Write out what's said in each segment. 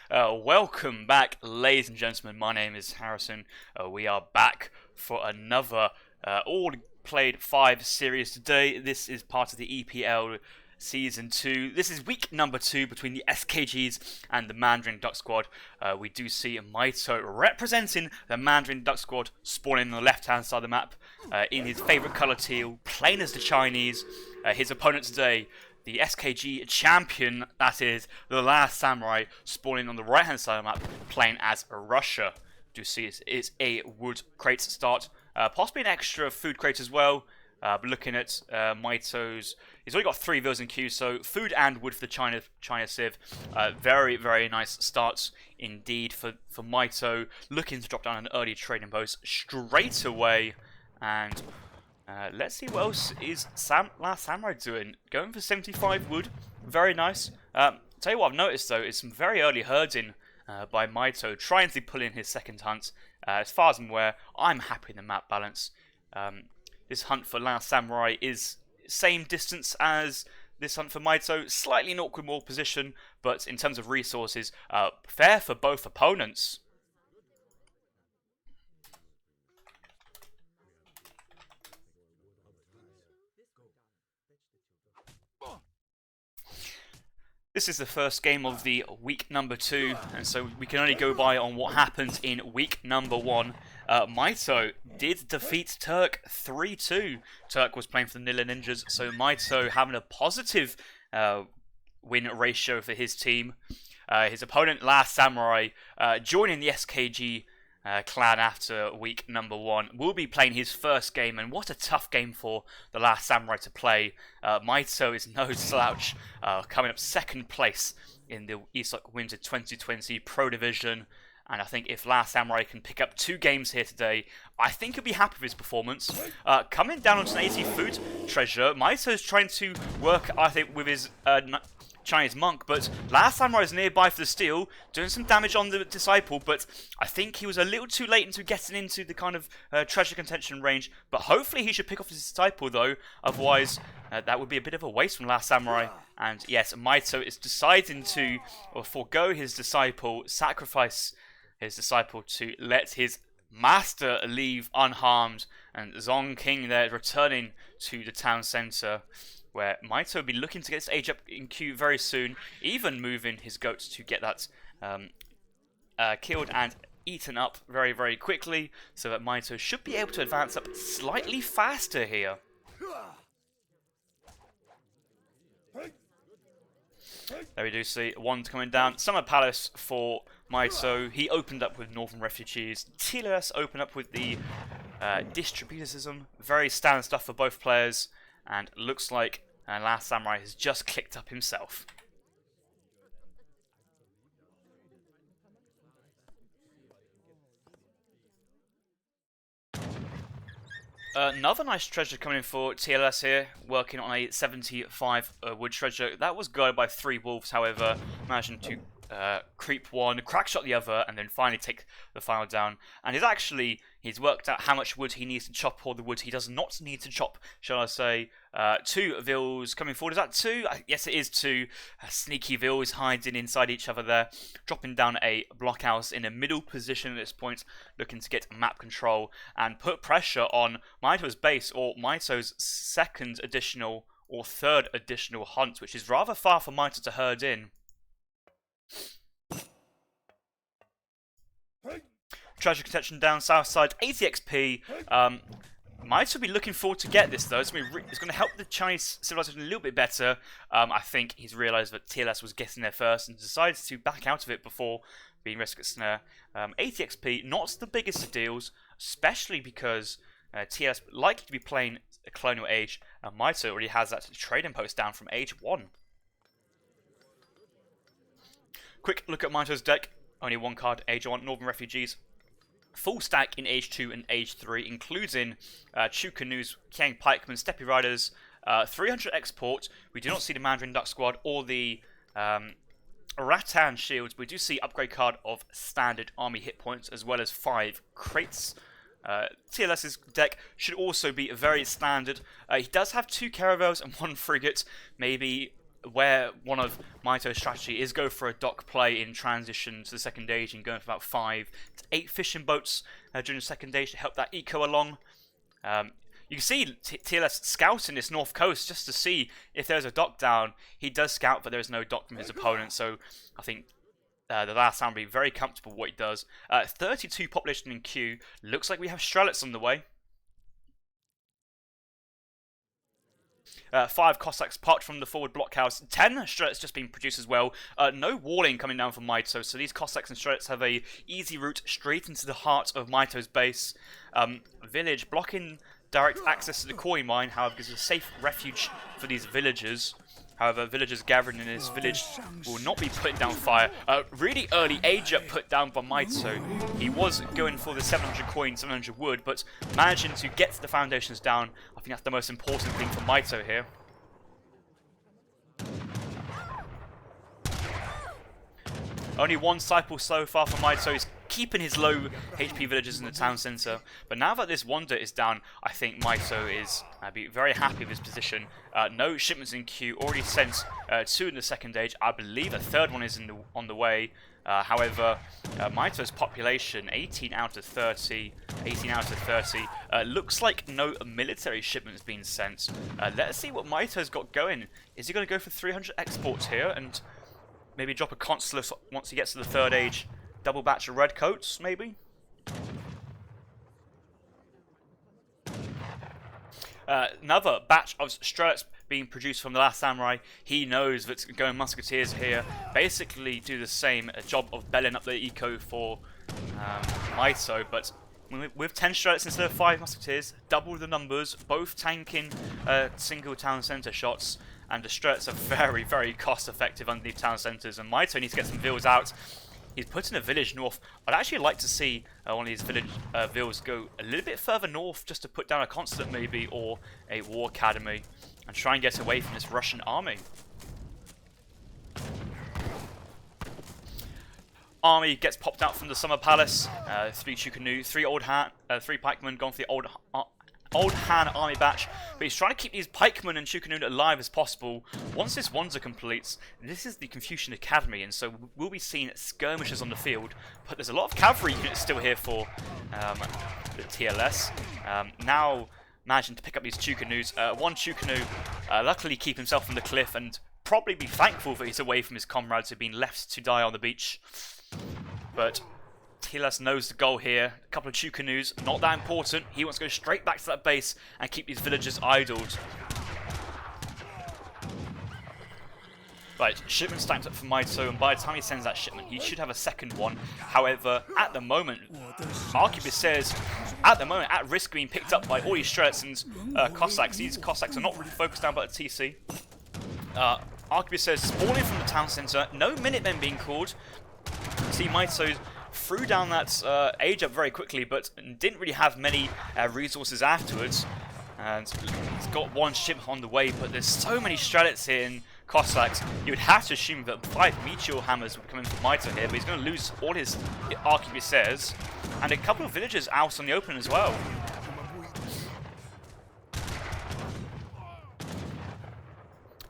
Welcome back, ladies and gentlemen. My name is Harrison. We are back for another all played 5 series today. This is part of the EPL Season 2. This is week number 2 between the SKGs and the Mandarin Duck Squad. We do see Mitoe representing the Mandarin Duck Squad spawning on the left-hand side of the map in his favourite colour teal, plain as the Chinese. His opponent today, the SKG champion, that is the Last Samurai, spawning on the right-hand side of the map, playing as Russia. Do see it's a wood crate start, possibly an extra food crate as well. But looking at Mitoe's, he's already got 3 vills in queue, so food and wood for the China Civ. Very, very nice starts indeed for Mitoe. Looking to drop down an early trading post straight away. And let's see what else is Last Samurai doing. Going for 75 wood, very nice. Tell you what I've noticed though is some very early herding by Mitoe, trying to pull in his second hunt. As far as I'm aware, I'm happy in the map balance. This hunt for Last Samurai is same distance as this hunt for Mitoe, slightly an awkward more position, but in terms of resources, fair for both opponents. This is the first game of the week number 2, and so we can only go by on what happened in week number 1. Mitoe did defeat Turk 3-2. Turk was playing for the Nilla Ninjas, so Mitoe having a positive win ratio for his team. His opponent, Last Samurai, joining the SKG clan after week number 1, will be playing his first game, and what a tough game for the Last Samurai to play. Mitoe is no slouch, coming up 2nd place in the ESOC Winter 2020 Pro Division, and I think if Last Samurai can pick up 2 games here today, I think he'll be happy with his performance. Coming down onto an 80 food treasure, Mitoe is trying to work, I think, with his Chinese monk, but Last Samurai is nearby for the steal, doing some damage on the disciple, but I think he was a little too late into getting into the kind of treasure contention range, but hopefully he should pick off his disciple though, otherwise that would be a bit of a waste from Last Samurai. And yes, Mitoe is deciding to forego his disciple, sacrifice his disciple to let his master leave unharmed, and Zong King there returning to the town centre, where Mitoe will be looking to get his age up in queue very soon, even moving his goats to get that killed and eaten up very, very quickly, so that Mitoe should be able to advance up slightly faster here. There we do see one coming down. Summer Palace for Mitoe. He opened up with Northern Refugees. TLS opened up with the Distributism. Very standard stuff for both players. And looks like Last Samurai has just clicked up himself. Another nice treasure coming in for TLS here, working on a 75 wood treasure. That was guarded by 3 wolves, however, managing to creep one, crackshot the other, and then finally take the final down. And he's worked out how much wood he needs to chop, or the wood he does not need to chop, shall I say. 2 vills coming forward. Is that 2? Yes, it is 2. Sneaky vills hiding inside each other there, dropping down a blockhouse in a middle position at this point, looking to get map control and put pressure on Mitoe's base, or Mitoe's 2nd additional or 3rd additional hunt, which is rather far for Mitoe to herd in. Treasure contention down south side, 80 XP. Mitoe will be looking forward to get this though. It's going to help the Chinese civilization a little bit better. I think he's realised that TLS was getting there first and decided to back out of it before being risked at snare. 80 XP, not the biggest of deals, especially because TLS likely to be playing a Colonial Age, and Mitoe already has that trading post down from Age 1. Quick look at Mitoe's deck. Only 1 card, Age 1, Northern Refugees. Full stack in Age 2 and Age 3, including Chu Canoes, Kiang Pikemen, Steppe Riders, 300 export. We do not see the Mandarin Duck Squad or the Rattan Shields. We do see upgrade card of standard army hit points, as well as 5 crates. TLS's deck should also be very standard. He does have 2 caravels and 1 frigate, maybe where one of Mitoe's strategy is go for a dock play in transition to the second stage and going for about 5 to 8 fishing boats during the second stage to help that eco along. You can see TLS scouting this north coast just to see if there's a dock down. He does scout, but there's no dock from his opponent, so I think the last round will be very comfortable with what he does. 32 population in queue. Looks like we have Strelets on the way. 5 Cossacks parked from the forward blockhouse. 10 Strelets just being produced as well. No walling coming down from Mitoe, so these Cossacks and Strelets have a easy route straight into the heart of Mitoe's base. Village blocking direct access to the coin mine, however, gives a safe refuge for these villagers. However, villagers gathering in this village will not be putting down fire. Really early age up put down by Mitoe. He was going for the 700 coin, 700 wood, but managing to get the foundations down, I think that's the most important thing for Mitoe here. Only one cycle so far for Mitoe. He's keeping his low HP villagers in the town centre. But now that this wonder is down, I think Mitoe is be very happy with his position. No shipments in queue. Already sent 2 in the second stage. I believe a third one is on the way. However, Mitoe's population, 18 out of 30. 18 out of 30. Looks like no military shipments being sent. Let's see what Mitoe's got going. Is he going to go for 300 exports here and maybe drop a consulate once he gets to the third age? Double batch of red coats, maybe? Another batch of Strelets being produced from the last samurai. He knows that going musketeers here basically do the same job of belling up the eco for Mitoe, but with 10 Strelets instead of 5 musketeers, double the numbers, both tanking single town centre shots, and the Strelets are very, very cost effective underneath town centres, and Mitoe needs to get some vills out. He's putting a village north. I'd actually like to see one of these village vills go a little bit further north just to put down a consulate maybe, or a war academy, and try and get away from this Russian army. Army gets popped out from the summer palace. 3 Chukanu, 3 pikemen gone for the old Han army batch, but he's trying to keep these pikemen and Chukanu alive as possible. Once this wonder completes, this is the Confucian Academy, and so we'll be seeing skirmishes on the field, but there's a lot of cavalry units still here for the TLS. Now managing to pick up these Chukanus. One Chukanu luckily keep himself from the cliff and probably be thankful that he's away from his comrades who've been left to die on the beach. But TLS knows the goal here. A couple of Chukanus, not that important. He wants to go straight back to that base and keep these villagers idled. Right, shipment stacked up for Mitoe, and by the time he sends that shipment, he should have a second one. However, at the moment, Arquebus says, at the moment, at risk being picked up by all these Strelets and Cossacks. These Cossacks are not really focused down by the TC. Arquebus says, spawning from the town centre, no Minutemen being called. See, Mitoe threw down that age up very quickly, but didn't really have many resources afterwards. And he's got one ship on the way, but there's so many Strelets here in Cossacks. You would have to assume that 5 meteor hammers would come in for Mitoe here, but he's going to lose all his arquebusiers, and a couple of villagers out on the open as well.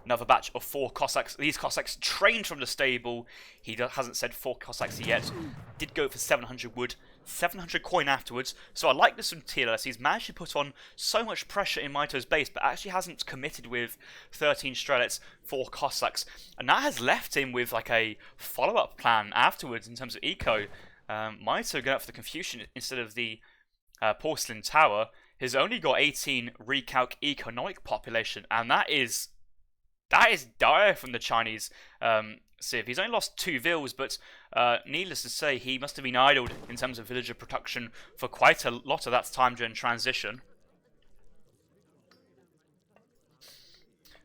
Another batch of 4 Cossacks. These Cossacks trained from the stable. He hasn't said 4 Cossacks yet. Did go for 700 wood, 700 coin afterwards. So I like this from TLS. He's managed to put on so much pressure in Mitoe's base, but actually hasn't committed with 13 Strelets, 4 Cossacks. And that has left him with like a follow-up plan afterwards in terms of eco. Mitoe going up for the Confucian instead of the Porcelain Tower. He's only got 18 recalc economic population, and that is dire from the Chinese Civ. He's only lost 2 vills, but needless to say, he must have been idled in terms of villager production for quite a lot of that time during transition.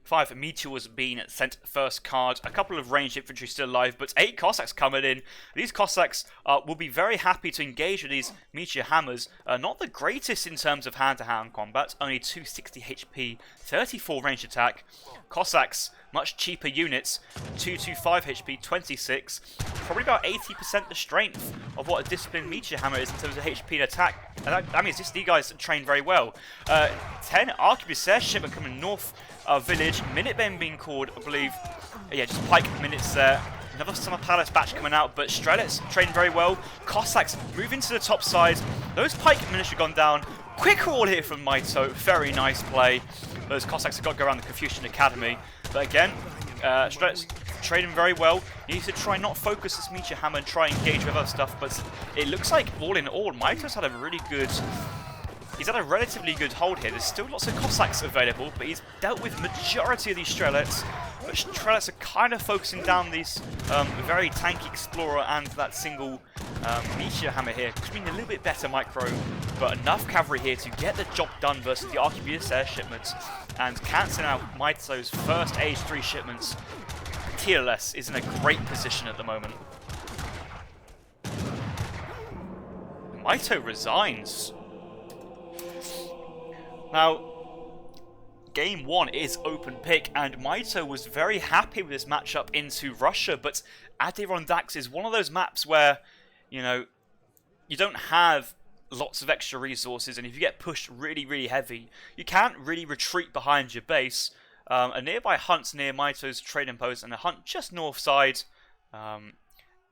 5 meteors being sent first card. A couple of ranged infantry still alive, but 8 Cossacks coming in. These Cossacks will be very happy to engage with these meteor hammers. Not the greatest in terms of hand-to-hand combat. Only 260 HP, 34 ranged attack. Cossacks much cheaper units. 225 HP, 26. Probably about 80% the strength of what a disciplined meteor hammer is in terms of HP and attack. And that means these guys train very well. 10 arquebusier shipment coming north village. Minute men being called, I believe. Yeah, just pike minutes there. Another Summer Palace batch coming out, but Strelets train very well. Cossacks moving to the top side. Those pike minutes have gone down. Quick roll here from Mitoe. Very nice play. Those Cossacks have got to go around the Confucian Academy. But again, Strelets training very well. You need to try not focus this meteor hammer and try and engage with other stuff. But it looks like all in all, Mitoe's had a really good... He's had a relatively good hold here. There's still lots of Cossacks available, but he's dealt with majority of these Strelets. But Strelets are kind of focusing down these very tanky Explorer and that single meteor hammer here. Could mean a little bit better micro, but enough cavalry here to get the job done versus the arquebusier shipments and cancelling out Mitoe's first Age 3 shipments. TLS is in a great position at the moment. Mitoe resigns. Now, Game 1 is open pick, and Mitoe was very happy with this matchup into Russia, but Adirondack is one of those maps where, you know, you don't have lots of extra resources, and if you get pushed really, really heavy, you can't really retreat behind your base. A nearby hunt's near Mitoe's trading post, and a hunt just north side.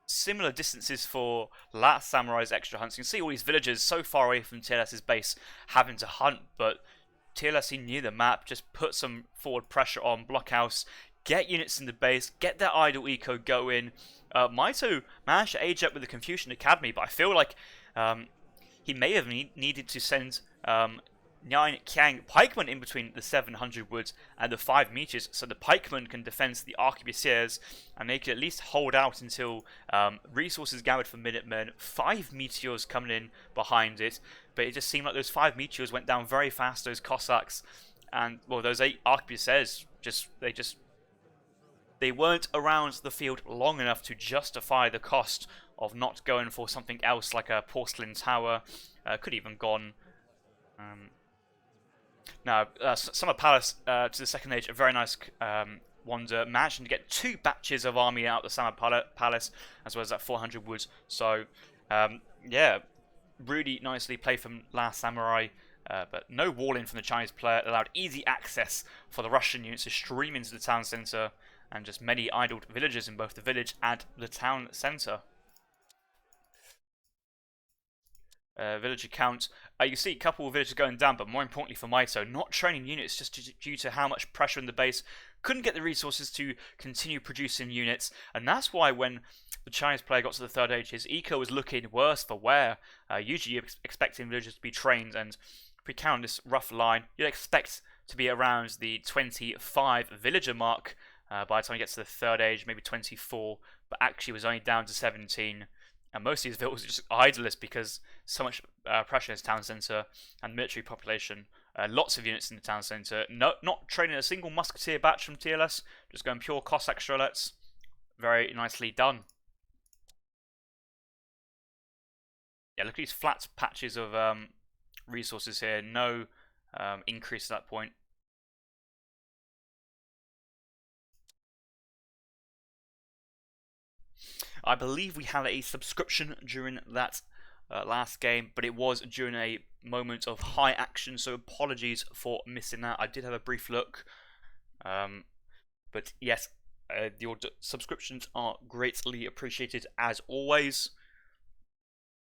Similar distances for Last Samurai's extra hunts. You can see all these villagers so far away from TLS's base having to hunt, but TLS near the map, just put some forward pressure on Blockhouse, get units in the base, get their idle eco going. Mitoe managed to age up with the Confucian Academy, but I feel like he may have needed to send 9 Kiang pikemen in between the 700 woods and the 5 meteors, so the pikemen can defend the arquebusiers, and they can at least hold out until resources gathered from Minutemen. 5 meteors coming in behind it, but it just seemed like those 5 meteors went down very fast. Those Cossacks and well, those 8 arquebusiers they weren't around the field long enough to justify the cost of not going for something else like a porcelain tower. Could even gone. Now, Summer Palace to the second age, a very nice wonder, managing to get 2 batches of army out of the Summer Palace, as well as that 400 woods. So, yeah, really nicely played from Last Samurai, but no walling from the Chinese player. It allowed easy access for the Russian units to stream into the town centre, and just many idled villagers in both the village and the town centre. Villager count. You see a couple of villagers going down, but more importantly for Mitoe, not training units just due to how much pressure in the base. Couldn't get the resources to continue producing units, and that's why when the Chinese player got to the third age, his eco was looking worse for wear. Usually you're expecting villagers to be trained, and if we count this rough line, you'd expect to be around the 25 villager mark by the time he gets to the third age, maybe 24, but actually was only down to 17. And most of these villas are just idlers because so much pressure in his town centre and military population. Lots of units in the town centre. Not training a single musketeer batch from TLS, just going pure Cossack Strelets. Very nicely done. Yeah, look at these flat patches of resources here. No increase at that point. I believe we had a subscription during that last game, but it was during a moment of high action, so apologies for missing that. I did have a brief look, but yes, your subscriptions are greatly appreciated as always.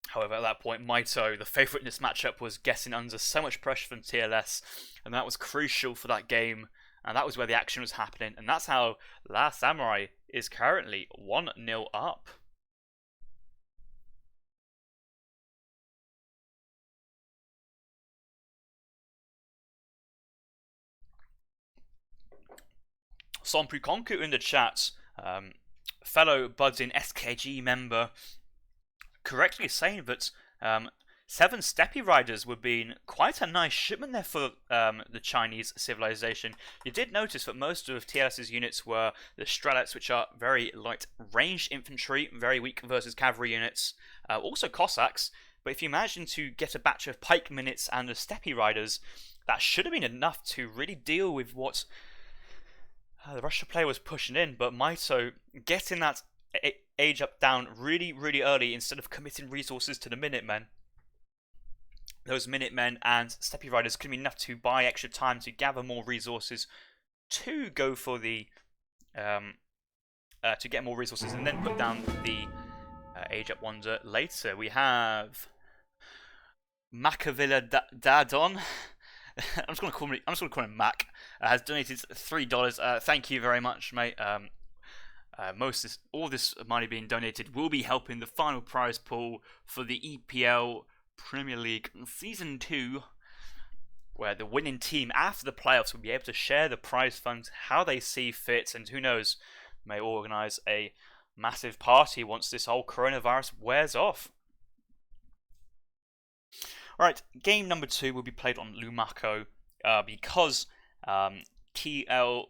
However, at that point, Mitoe, the favourite in this matchup, was getting under so much pressure from TLS, and that was crucial for that game. And that was where the action was happening. And that's how Last Samurai is currently 1-0 up. Sompu Konku in the chat, fellow budding SKG member, correctly saying that 7 Steppe Riders would be quite a nice shipment there for the Chinese civilization. You did notice that most of TLS's units were the Strelets, which are very light ranged infantry, very weak versus cavalry units. Also Cossacks, but if you imagine to get a batch of pike minutes and the Steppe Riders, that should have been enough to really deal with what The Russia player was pushing in, but Mitoe getting that age up down really, really early instead of committing resources to the Minutemen. Those Minutemen and Steppy Riders could be enough to buy extra time to gather more resources to go for the to get more resources and then put down the age up wonder later. We have Macavilla Dadon. I'm just gonna call him Mac. Has donated $3. Thank you very much, mate. All this money being donated will be helping the final prize pool for the EPL Premier League Season 2, where the winning team after the playoffs will be able to share the prize funds how they see fit, and who knows, may organise a massive party once this whole coronavirus wears off. Alright, game number 2 will be played on Lumaco because TL...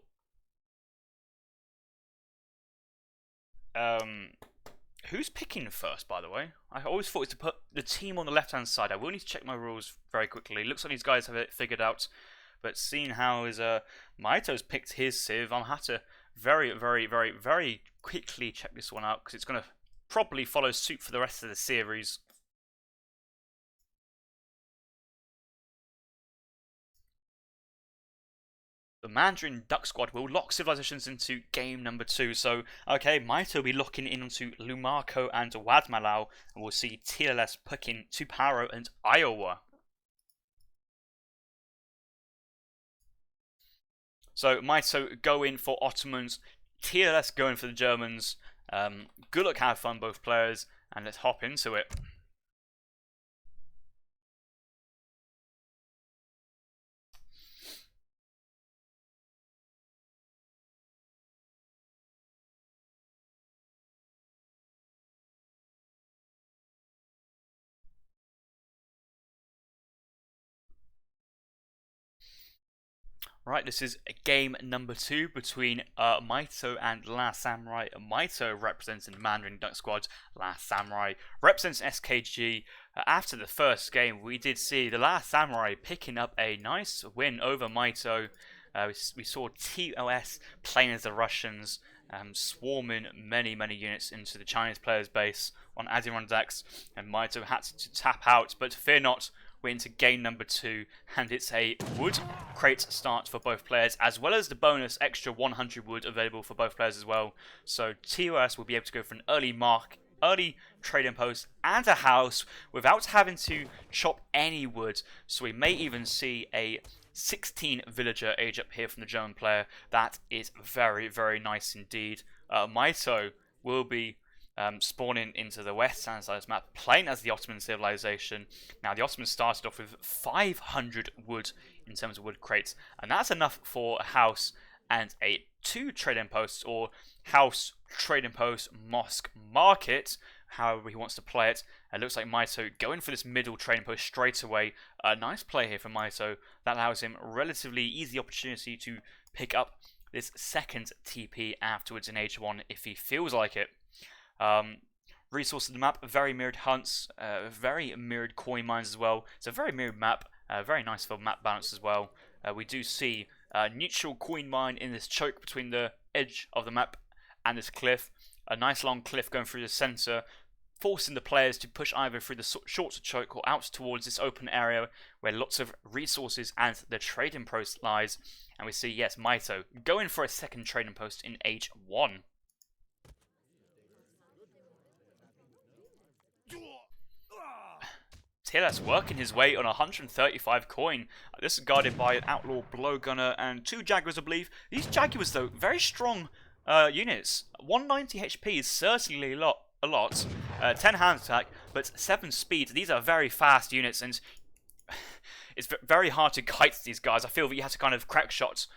who's picking first, by the way? I always thought to put the team on the left-hand side. I will need to check my rules very quickly. Looks like these guys have it figured out. But seeing how Mitoe's picked his Civ, I'll have to very, very, very, very quickly check this one out because it's going to probably follow suit for the rest of the series. The Mandarin Duck Squad will lock civilizations into game number 2. So, okay, Mitoe will be locking in onto Lumaco and Wadmalaw, and we'll see TLS picking Tuparo and Iowa. So, Mitoe go in for Ottomans, TLS going for the Germans. Good luck, have fun, both players, and let's hop into it. Right, this is game number 2 between Mitoe and Last Samurai. Mitoe representing the Mandarin Duck Squad, Last Samurai represents SKG. After the first game, we did see the Last Samurai picking up a nice win over Mitoe. We saw TOS playing as the Russians, swarming many units into the Chinese player's base on Asian Zacks, and Mitoe had to tap out, but fear not. We're into game number 2, and it's a wood crate start for both players, as well as the bonus extra 100 wood available for both players as well. So TOS will be able to go for an early trading post and a house without having to chop any wood. So we may even see a 16 villager age up here from the German player. That is very, very nice indeed. Mitoe will be spawning into the west side of this map, playing as the Ottoman civilization. Now, the Ottomans started off with 500 wood in terms of wood crates, and that's enough for a house and a 2 trading posts, or house, trading post, mosque, market, however he wants to play it. It looks like Mitoe going for this middle trading post straight away. A nice play here from Mitoe. That allows him relatively easy opportunity to pick up this second TP afterwards in H1 if he feels like it. Resources of the map, very mirrored hunts, very mirrored coin mines as well. It's a very mirrored map, very nice for map balance as well. We do see a neutral coin mine in this choke between the edge of the map and this cliff. A nice long cliff going through the center, forcing the players to push either through the shorter choke or out towards this open area where lots of resources and the trading post lies. And we see, yes, Mitoe going for a second trading post in H1. TLS working his way on 135 coin. This is guarded by an Outlaw Blowgunner and 2 Jaguars, I believe. These Jaguars, though, very strong units. 190 HP is certainly a lot. 10 hand attack, but 7 speed. These are very fast units, and it's very hard to kite these guys. I feel that you have to kind of crack shots,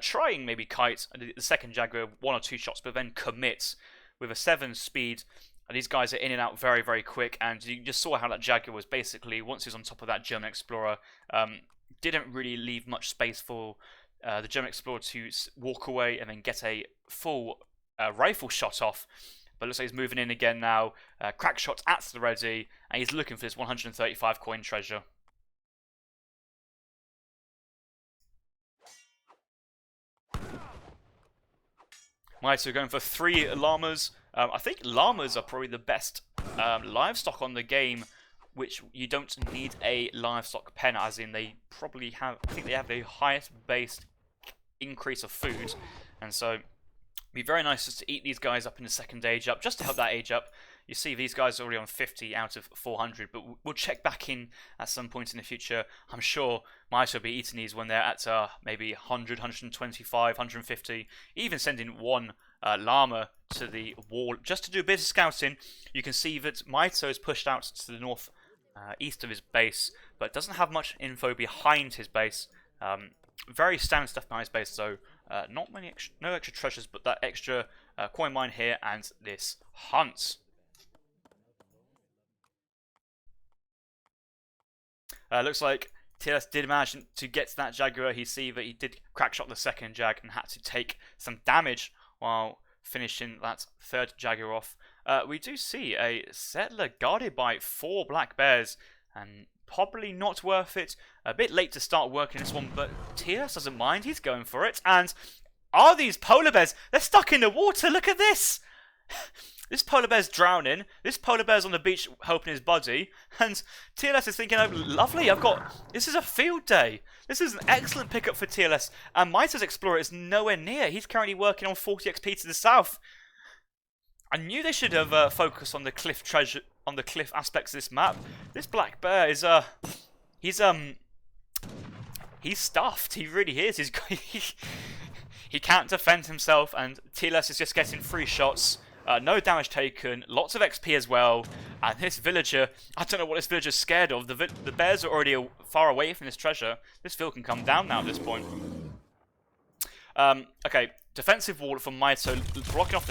trying maybe kite the second Jaguar 1 or 2 shots, but then commit with a 7 speed. And these guys are in and out very, very quick, and you just saw how that Jaguar was basically, once he was on top of that German Explorer, didn't really leave much space for the German Explorer to walk away and then get a full rifle shot off. But it looks like he's moving in again now, crack shots at the ready, and he's looking for this 135 coin treasure. Mitoe going for 3 llamas. I think llamas are probably the best livestock on the game, which you don't need a livestock pen, as in they probably have, I think they have the highest base increase of food, and so it'd be very nice just to eat these guys up in the second age up, just to help that age up. You see these guys are already on 50 out of 400, but we'll check back in at some point in the future. I'm sure Mitoe will be eating these when they're at maybe 100, 125, 150, even sending 1 llama to the wall just to do a bit of scouting. You can see that Mitoe is pushed out to the north east of his base, but doesn't have much info behind his base. Very standard stuff behind his base, so not many no extra treasures, but that extra coin mine here and this hunt. Looks like TLS did manage to get to that Jaguar. You see that he did crack shot the second Jag and had to take some damage while finishing that third Jaguar off. We do see a settler guarded by 4 black bears, and probably not worth it. A bit late to start working this one, but TLS doesn't mind. He's going for it. And are these polar bears? They're stuck in the water. Look at this. This polar bear's drowning. This polar bear's on the beach helping his buddy. And TLS is thinking, oh, lovely, this is a field day. This is an excellent pickup for TLS. And Mitoe's Explorer is nowhere near. He's currently working on 40 XP to the south. I knew they should have focused on the cliff treasure, on the cliff aspects of this map. This black bear is, he's stuffed. He really is. He can't defend himself, and TLS is just getting 3 shots. No damage taken, lots of XP as well, and this villager, I don't know what this villager's scared of. The bears are already far away from this treasure. This field can come down now at this point. Okay, defensive wall from Mitoe, blocking off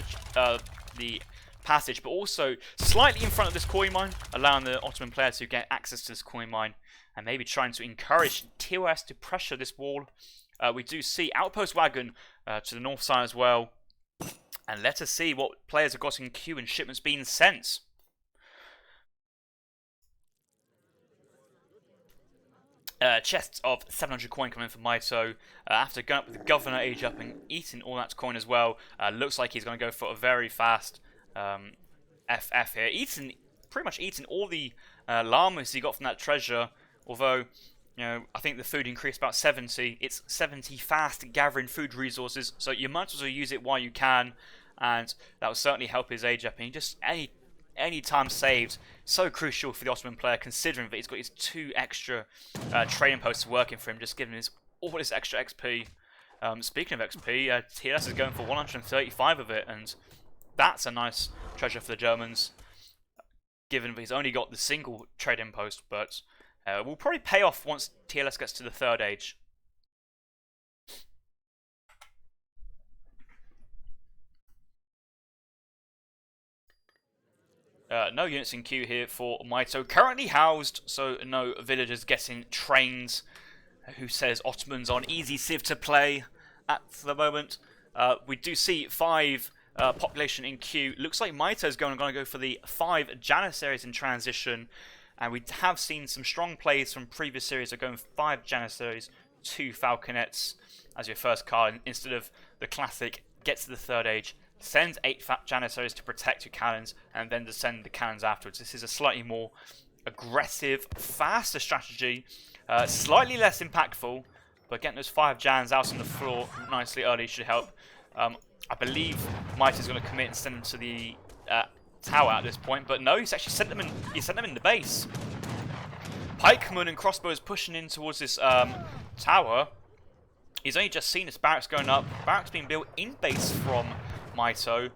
the passage, but also slightly in front of this coin mine, allowing the Ottoman player to get access to this coin mine, and maybe trying to encourage TOS to pressure this wall. We do see outpost wagon to the north side as well. And let us see what players have got in queue and shipments being sent. Chests of 700 coin coming from Mitoe. After going up with the governor age up and eating all that coin as well. Looks like he's going to go for a very fast FF here. Pretty much eating all the llamas he got from that treasure. Although, you know, I think the food increased about 70. It's 70 fast gathering food resources, so you might as well use it while you can, and that will certainly help his age up. And just any time saved, so crucial for the Ottoman player, considering that he's got his 2 extra trading posts working for him, just giving his all this extra XP. Speaking of XP, TLS is going for 135 of it, and that's a nice treasure for the Germans, given that he's only got the single trading post, but will probably pay off once TLS gets to the 3rd age. No units in queue here for Mitoe. Currently housed, so no villagers getting trained. Who says Ottomans on easy civ to play at the moment. We do see 5 population in queue. Looks like Mitoe's going to go for the 5 Janissaries in transition. And we have seen some strong plays from previous series of going 5 Janissaries, 2 Falconets as your first card, instead of the classic get to the 3rd age, send 8 Janissaries to protect your cannons, and then descend the cannons afterwards. This is a slightly more aggressive, faster strategy, slightly less impactful, but getting those 5 Jans out on the floor nicely early should help. I believe Mitoe is going to commit and send them to the tower at this point, but no, he's actually sent them in. He sent them in the base. Pikemen and crossbows pushing in towards this tower. He's only just seen his barracks going up. Barracks being built in base from Mitoe.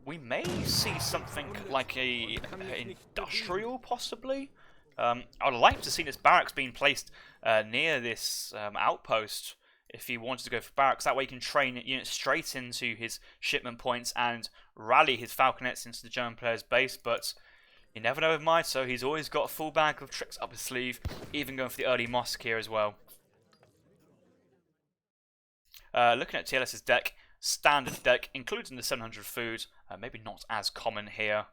We may see something like a industrial, possibly. I would like to see this barracks being placed near this outpost. If he wanted to go for barracks, that way he can train units straight into his shipment points and rally his falconets into the German player's base. But you never know with Mitoe, he's always got a full bag of tricks up his sleeve, even going for the early mosque here as well. Looking at TLS's deck, standard deck, including the 700 food, maybe not as common here.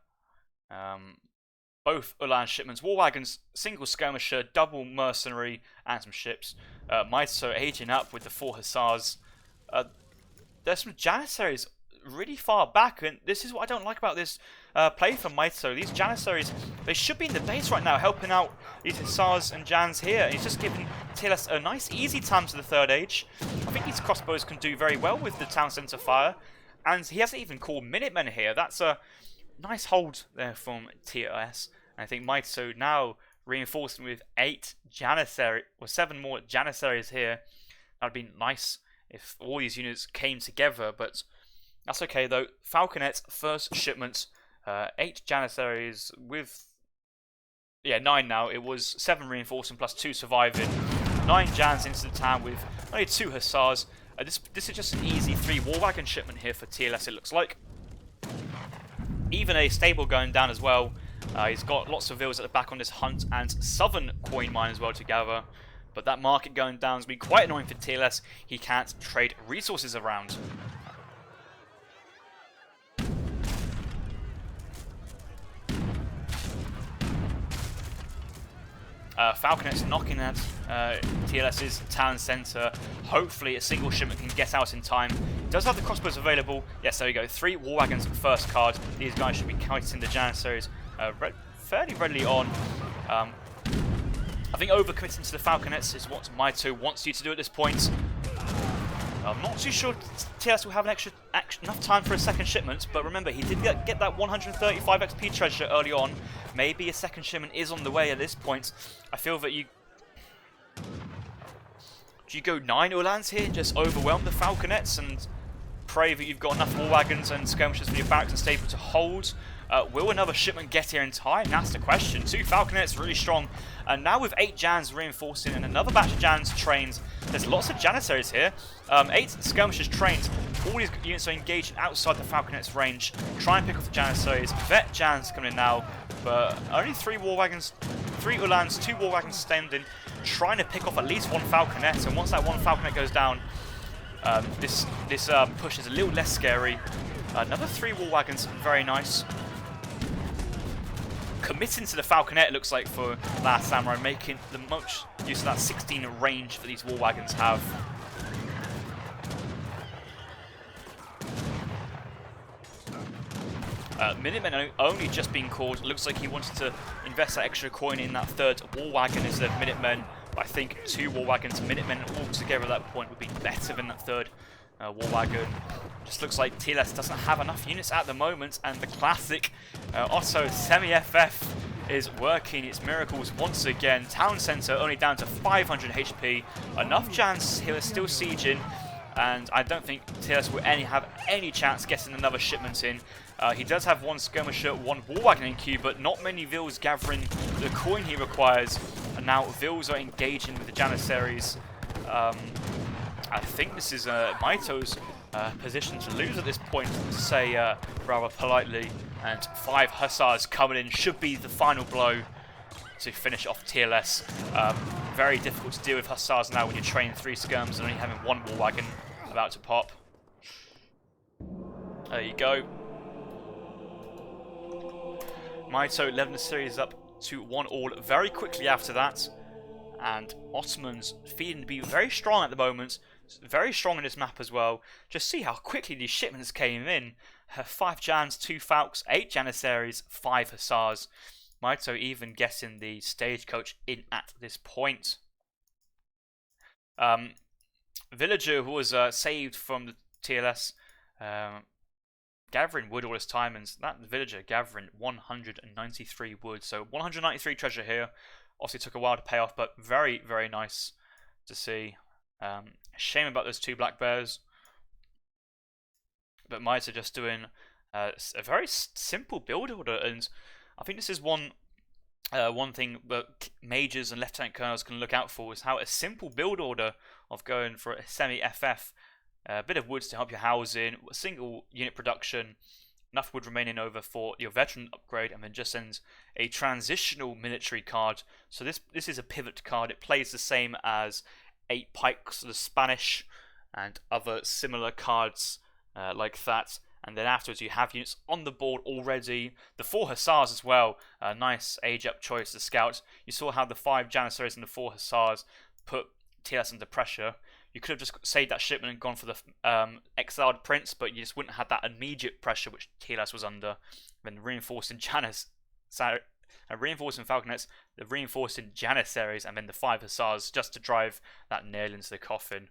Both Ulan shipments, war wagons, single skirmisher, double mercenary, and some ships. Mitoe aging up with the 4 hussars. there's some Janissaries really far back, and this is what I don't like about this play from Mitoe. These Janissaries, they should be in the base right now, helping out these Hussars and Jans here, and he's just giving TLS a nice easy time to the third age. I think these crossbows can do very well with the town centre fire, and he hasn't even called Minutemen here. That's a nice hold there from TLS. And I think Mitoe now reinforcing with 7 more Janissaries here. That'd be nice if all these units came together, but that's okay though. Falconet's first shipment, 8 Janissaries with 9 now. It was 7 reinforcing plus 2 surviving. 9 Jans into the town with only 2 Hussars. This is just an easy 3 war wagon shipment here for TLS, it looks like. Even a stable going down as well. He's got lots of villas at the back on this hunt and southern coin mine as well to gather. But that market going down has been quite annoying for TLS. He can't trade resources around. Falconet's knocking at TLS's town centre. Hopefully a single shipment can get out in time. Does have the crossbows available. Yes, there we go. 3 war wagons first card. These guys should be kiting the Janissaries fairly readily on. I think overcommitting to the Falconets is what Mitoe wants you to do at this point. I'm not too sure TLS will have enough time for a second shipment, but remember, he did get that 135 XP treasure early on. Maybe a second shipment is on the way at this point. I feel that do you go 9 Ulans here, just overwhelm the Falconets and pray that you've got enough war wagons and skirmishers for your barracks and stable to hold? Will another shipment get here in time? That's the question. 2 Falconets, really strong. And now with 8 Jans reinforcing and another batch of Jans trained. There's lots of Janissaries here. 8 skirmishers trained. All these units are engaged outside the Falconets' range. Try and pick off the Janissaries. Vet Jans coming in now. But only 3 war wagons, 3 Ulans, 2 war wagons standing. Trying to pick off at least 1 Falconet. And once that 1 Falconet goes down, this push is a little less scary. Another 3 war wagons, very nice. Committing to the Falconet, it looks like, for Last Samurai, making the most use of that 16 range that these war wagons have. Minutemen only just being called. Looks like he wanted to invest that extra coin in that 3rd war wagon instead of Minutemen. But I think 2 war wagons, Minutemen all together at that point would be better than that 3rd war wagon. Just looks like TLS doesn't have enough units at the moment, and the classic Otto semi-FF is working its miracles once again. Town centre only down to 500 HP. Enough Jans here still sieging, and I don't think TLS will have any chance getting another shipment in. He does have 1 skirmisher, 1 war wagon in queue, but not many Vils gathering the coin he requires. And now Vils are engaging with the Janissaries. I think this is Mitoe's position to lose at this point, to say rather politely. And 5 Hussars coming in should be the final blow to finish off TLS. Very difficult to deal with Hussars now when you train 3 skirms and only having 1 war wagon about to pop. There you go. Mitoe 11 the series up to 1-all very quickly after that. And Ottomans feeling to be very strong at the moment. Very strong in this map as well. Just see how quickly these shipments came in. 5 Jans, 2 Falks, 8 Janissaries, 5 Hussars. Mitoe even getting the stagecoach in at this point. Villager, who was saved from the TLS, gathering wood all this time, and that villager gathering 193 wood. So 193 treasure here. Obviously took a while to pay off, but very, very nice to see. Shame about those 2 black bears. But Mitoe just doing a very simple build order, and I think this is one thing that majors and lieutenant colonels can look out for, is how a simple build order of going for a semi-FF, a bit of woods to help your housing, a single unit production, enough wood remaining over for your veteran upgrade, and then just sends a transitional military card. So this is a pivot card. It plays the same as 8 pikes, the Spanish, and other similar cards like that. And then afterwards you have units on the board already. The 4 Hussars as well. Nice age-up choice to scout. You saw how the 5 Janissaries and the 4 Hussars put TLS under pressure. You could have just saved that shipment and gone for the exiled prince, but you just wouldn't have that immediate pressure which TLS was under. Then reinforcing reinforcing Falconets, the reinforcing Janissaries, and then the 5 Hussars just to drive that nail into the coffin.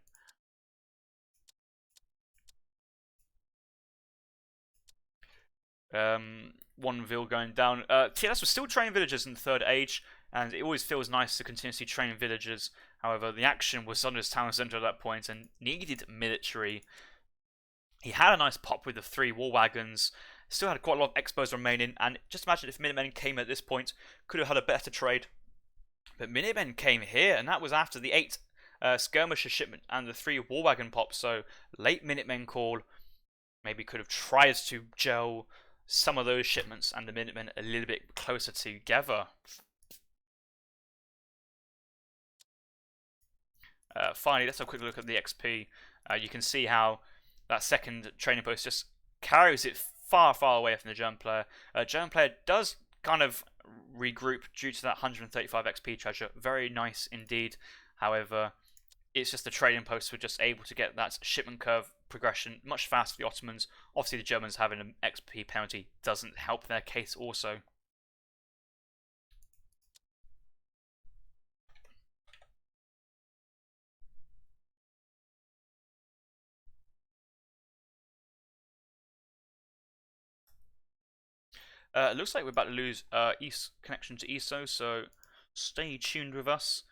One Ville going down. TLS was still training villagers in the Third Age, and it always feels nice to continuously train villagers. However, the action was on his town centre at that point and needed military. He had a nice pop with the 3 war wagons, still had quite a lot of expos remaining, and just imagine if Minutemen came at this point, could have had a better trade. But Minutemen came here, and that was after the 8 skirmisher shipment and the 3 war wagon pops, so late Minutemen call maybe could have tried to gel some of those shipments and the Minutemen a little bit closer together. Finally, let's have a quick look at the XP. You can see how that second training post just carries it far, far away from the German player. German player does kind of regroup due to that 135 XP treasure. Very nice indeed. However, it's just the trading posts were just able to get that shipment curve progression much faster for the Ottomans. Obviously, the Germans having an XP penalty doesn't help their case also. It looks like we're about to lose East connection to ESO, so stay tuned with us.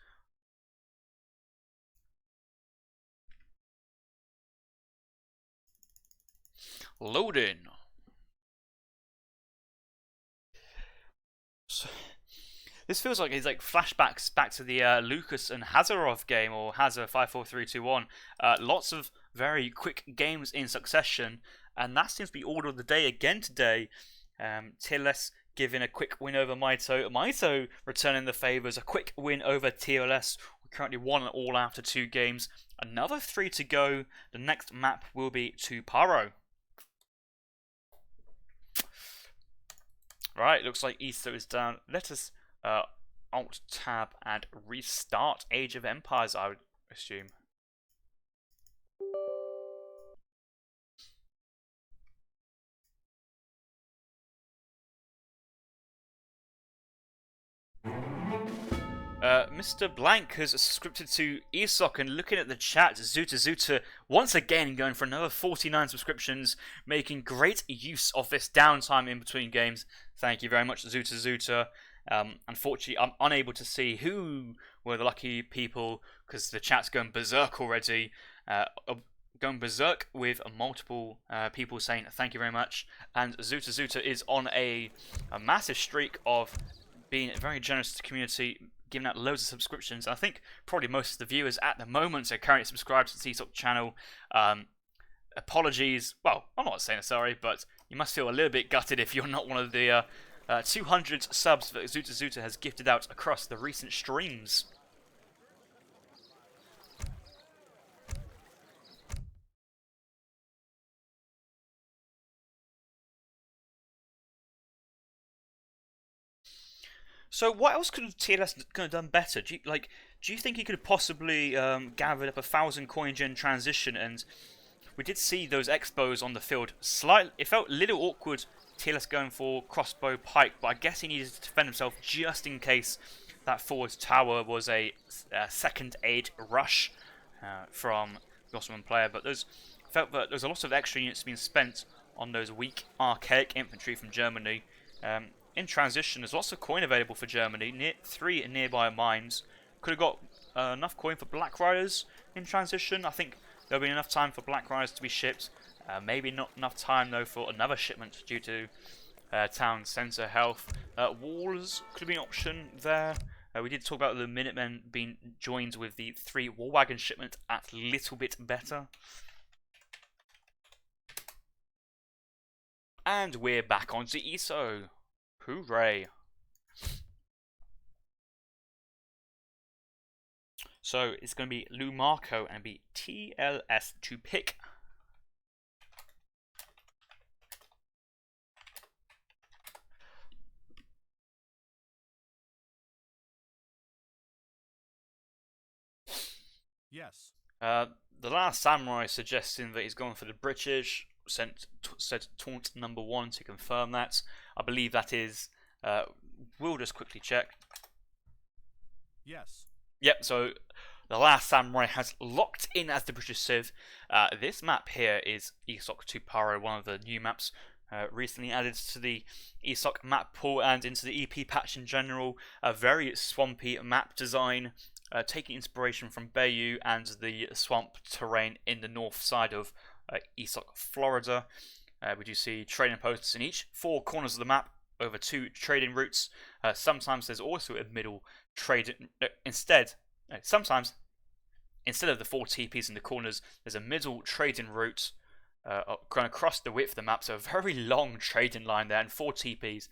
Loading. So, this feels like it's like flashbacks back to the Lucas and Hazarov game, or Hazar 5-4-3-2-1. Lots of very quick games in succession, and that seems to be order of the day again today. TLS giving a quick win over Mitoe. Mitoe returning the favours, a quick win over TLS. We currently 1-all after 2 games. Another 3 to go. The next map will be to Paro. Right, looks like ESO is down. Let us Alt-Tab and restart Age of Empires, I would assume. Mr. Blank has subscribed to ESOC, and looking at the chat, Zuta once again going for another 49 subscriptions, making great use of this downtime in between games. Thank you very much, Zuta. Unfortunately, I'm unable to see who were the lucky people because the chat's going berserk already. Going berserk with multiple people saying thank you very much, and Zuta is on a massive streak of being very generous to the community, giving out loads of subscriptions. I think probably most of the viewers at the moment are currently subscribed to the ESOC channel. Apologies. Well, I'm not saying sorry, but you must feel a little bit gutted if you're not one of the 200 subs that Zuta has gifted out across the recent streams. So what else could TLS have done better? Do you think he could have possibly gathered up 1,000 coin gen transition? And we did see those expos on the field. It felt a little awkward, TLS going for crossbow pike, but I guess he needed to defend himself just in case that forward tower was a second aid rush from the Ottoman player. But felt that there was a lot of extra units being spent on those weak archaic infantry from Germany. In transition, there's lots of coin available for Germany. 3 nearby mines. Could have got enough coin for Black Riders in transition. I think there'll be enough time for Black Riders to be shipped. Maybe not enough time though for another shipment due to town centre health. Walls could be an option there. We did talk about the Minutemen being joined with the 3 war wagon shipment a little bit better. And we're back onto ESO. Hooray! So it's going to be Lou Marco and be TLS to pick. Yes. The Last Samurai suggesting that he's gone for the British. Said taunt number 1 to confirm that. I believe that is. We'll just quickly check. Yes. Yep. So the Last Samurai has locked in as the British Civ. This map here is ESOC Tuparo, one of the new maps recently added to the ESOC map pool and into the EP patch in general. A very swampy map design, taking inspiration from Bayou and the swamp terrain in the north side of ESOC Florida. We do see trading posts in each 4 corners of the map over 2 trading routes. Sometimes there's also a middle trade. Sometimes instead of the 4 TPs in the corners, there's a middle trading route going across the width of the map. So a very long trading line there and 4 TPs.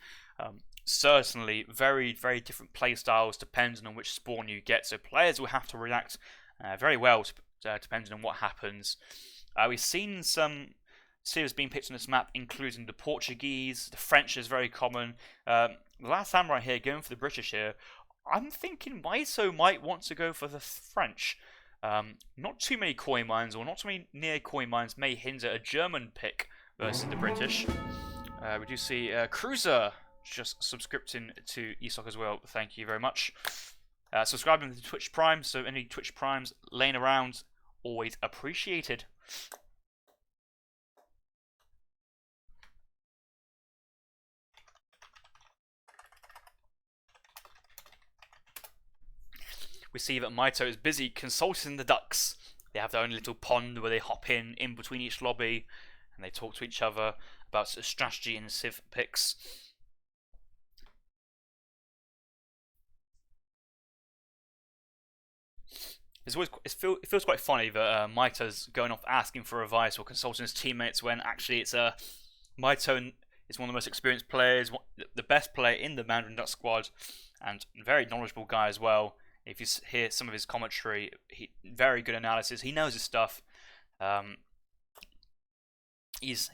Certainly very, very different play styles depending on which spawn you get. So players will have to react very well depending on what happens. We've seen some civs being picked on this map, including the Portuguese. The French is very common. The Last Samurai here going for the British here. I'm thinking Mitoe might want to go for the French. Not too many coin mines or not too many near coin mines may hinder a German pick versus the British. We do see Cruiser just subscripting to ESOC as well. Thank you very much. Subscribing to Twitch Prime, so any Twitch Primes laying around, always appreciated. We see that Mitoe is busy consulting the ducks. They have their own little pond where they hop in between each lobby, and they talk to each other about strategy and civ picks. It feels quite funny that Mitoe's going off asking for advice or consulting his teammates when actually it's Mitoe is one of the most experienced players, the best player in the Mandarin Duck squad, and very knowledgeable guy as well. If you hear some of his commentary, very good analysis. He knows his stuff. He's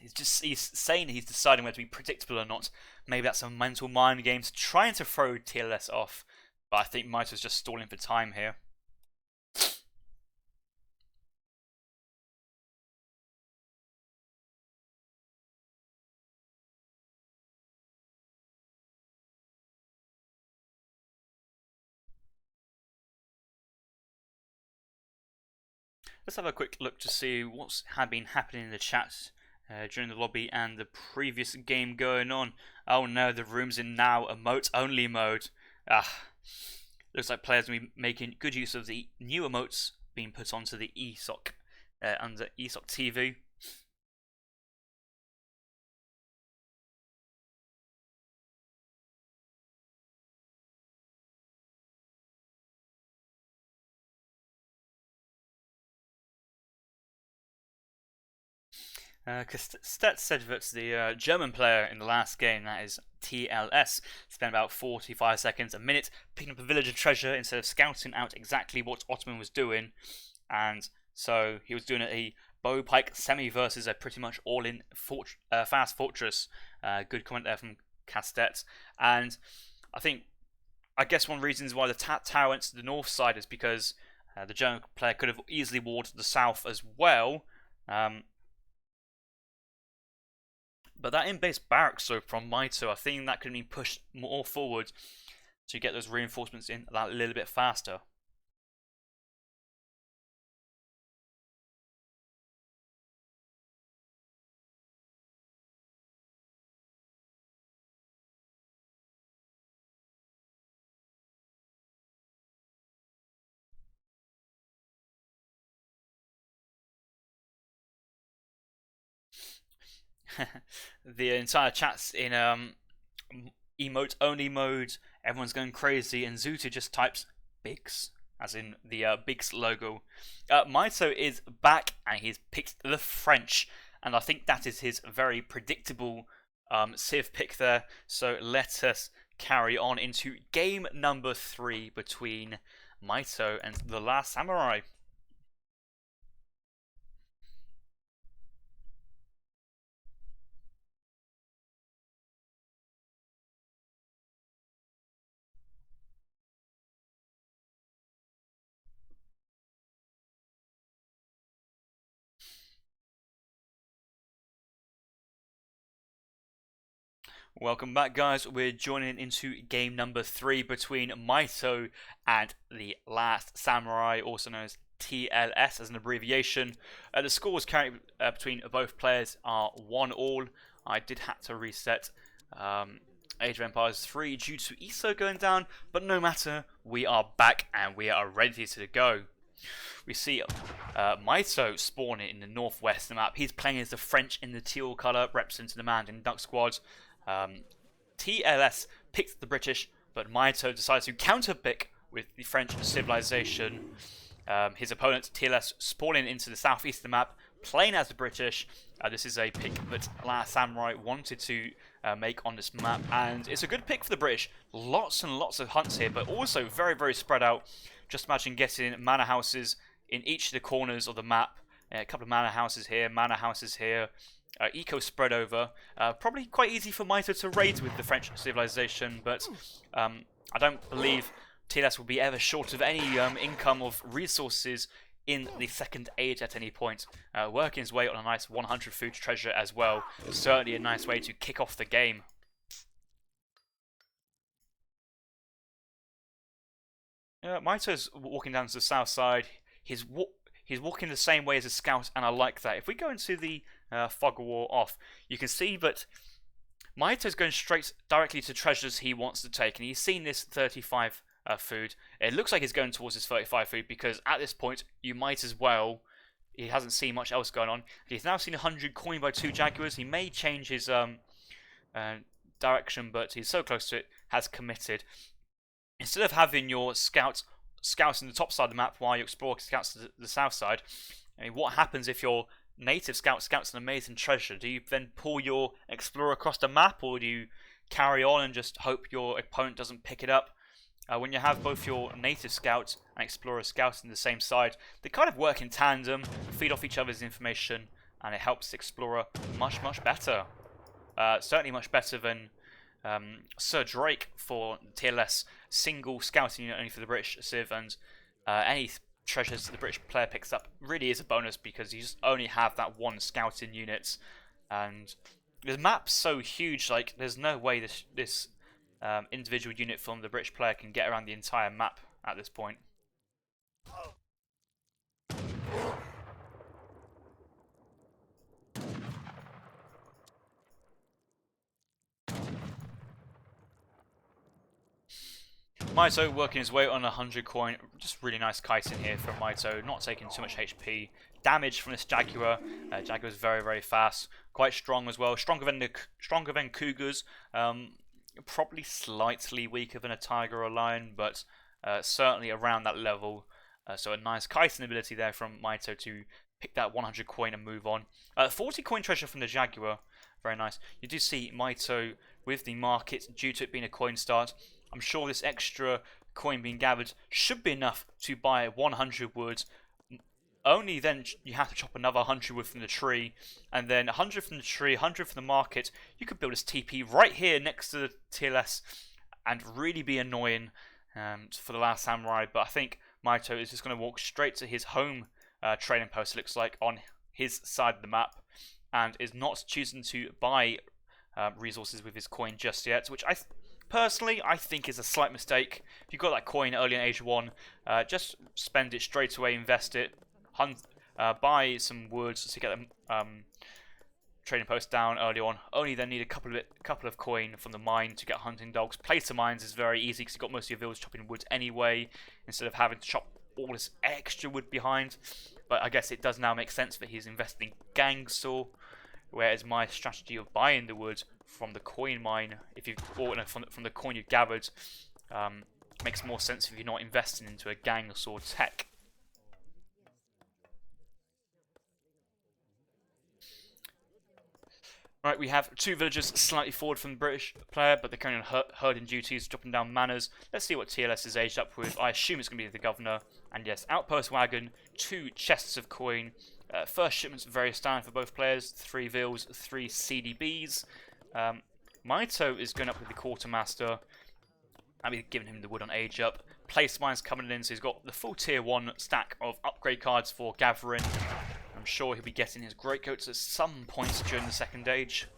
saying he's deciding whether to be predictable or not. Maybe that's a mental mind game, trying to throw TLS off. But I think Mitoe's just stalling for time here. Let's have a quick look to see what's been happening in the chat during the lobby and the previous game going on. Oh no, the room's in now emote only mode. Looks like players will be making good use of the new emotes being put onto the ESOC under ESOC TV. Stats said that the German player in the last game, that is TLS, spent about 45 seconds, a minute, picking up a villager treasure instead of scouting out exactly what Ottoman was doing. And so he was doing a bow pike semi versus a pretty much all-in fast fortress. Good comment there from Castet. And I guess one reason why the tower went to the north side is because the German player could have easily walled the south as well. But that in-base barracks so from Mitoe, I think that could have been pushed more forward to get those reinforcements in that little bit faster. The entire chat's in emote only mode. Everyone's going crazy, and Zutu just types Biggs, as in the Biggs logo. Mitoe is back, and he's picked the French, and I think that is his very predictable civ pick there. So let us carry on into game number 3 between Mitoe and the Last Samurai. Welcome back, guys. We're joining into game number 3 between Mitoe and the Last Samurai, also known as TLS as an abbreviation. The scores currently between both players are 1-1. I did have to reset Age of Empires 3 due to ESO going down, but no matter, we are back and we are ready to go. We see Mitoe spawning in the northwest map. He's playing as the French in the teal colour, representing the man in Duck Squad. TLS picked the British, but Mitoe decided to counter-pick with the French civilization. His opponent, TLS, spawning into the southeast of the map, playing as the British. This is a pick that Last Samurai wanted to make on this map, and it's a good pick for the British. Lots and lots of hunts here, but also very, very spread out. Just imagine getting manor houses in each of the corners of the map. A couple of manor houses here. Eco spread over. Probably quite easy for Mitoe to raid with the French civilization, but I don't believe TLS will be ever short of any income of resources in the second age at any point. Working his way on a nice 100 food treasure as well. Certainly a nice way to kick off the game. Mitoe's walking down to the south side. He's walking the same way as a scout, and I like that. If we go into the fog of war off, you can see that Mitoe's going directly to treasures he wants to take, and he's seen this 35 food. It looks like he's going towards his 35 food, because at this point, you might as well. He hasn't seen much else going on. He's now seen 100 coin by 2 Jaguars. He may change his direction, but he's so close to it, has committed. Instead of having your scouts in the top side of the map while you explore scouts to the south side, I mean, what happens if your native scouts an amazing treasure? Do you then pull your explorer across the map, or do you carry on and just hope your opponent doesn't pick it up? When you have both your native scouts and explorer scouts in the same side, they kind of work in tandem, feed off each other's information, and it helps the explorer much, much better. Certainly much better than Sir Drake for TLS, single scouting unit only for the British Civ, and any treasures that the British player picks up really is a bonus because you just only have that one scouting unit, and the map's so huge, like there's no way this individual unit from the British player can get around the entire map at this point. Mitoe working his way on 100 coin. Just really nice kiting here from Mitoe, not taking too much HP. Damage from this Jaguar. Jaguar's very, very fast, quite strong as well. Stronger than Cougars. Probably slightly weaker than a Tiger or a Lion, but certainly around that level. So a nice kiting ability there from Mitoe to pick that 100 coin and move on. 40 coin treasure from the Jaguar. Very nice. You do see Mitoe with the market due to it being a coin start. I'm sure this extra coin being gathered should be enough to buy 100 wood. Only then you have to chop another 100 wood from the tree, and then 100 from the tree, 100 from the market. You could build this TP right here next to the TLS and really be annoying for the Last Samurai. But I think Mitoe is just going to walk straight to his home trading post, it looks like, on his side of the map, and is not choosing to buy resources with his coin just yet, which personally, I think is a slight mistake. If you got that coin early in Age 1, just spend it straight away, invest it, buy some woods to get the trading post down early on. Only then need a couple of coin from the mine to get hunting dogs. Place of mines is very easy because you've got most of your villagers chopping wood anyway, instead of having to chop all this extra wood behind. But I guess it does now make sense that he's investing in gang saw, whereas my strategy of buying the wood from the coin mine, if you bought it from the coin you gathered, makes more sense if you're not investing into a gang saw tech. Right, we have 2 villagers slightly forward from the British player, but they're currently on herding duties, dropping down manors. Let's see what TLS is aged up with. I assume it's going to be the governor. And yes, outpost wagon, 2 chests of coin. First shipment's very standard for both players. 3 vills, 3 CDBs. Mitoe is going up with the quartermaster. I'll be giving him the wood on age up. Place mines coming in, so he's got the full tier 1 stack of upgrade cards for gathering. I'm sure he'll be getting his greatcoats at some point during the second age.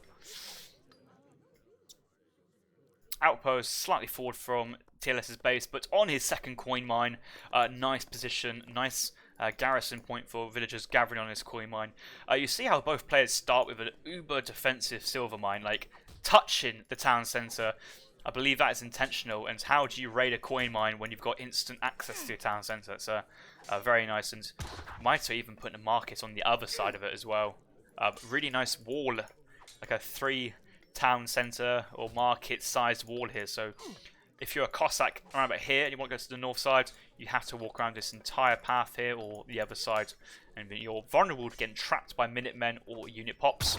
outpost slightly forward from TLS's base, but on his second coin mine. Nice position, nice garrison point for villagers gathering on his coin mine. You see how both players start with an uber defensive silver mine, like touching the town centre. I believe that is intentional. And how do you raid a coin mine when you've got instant access to your town centre? It's very nice. And Mitoe even putting a market on the other side of it as well. Really nice wall, like a 3 town centre or market sized wall here. So if you're a Cossack around about here and you want to go to the north side, you have to walk around this entire path here or the other side, and you're vulnerable to getting trapped by Minutemen or unit pops.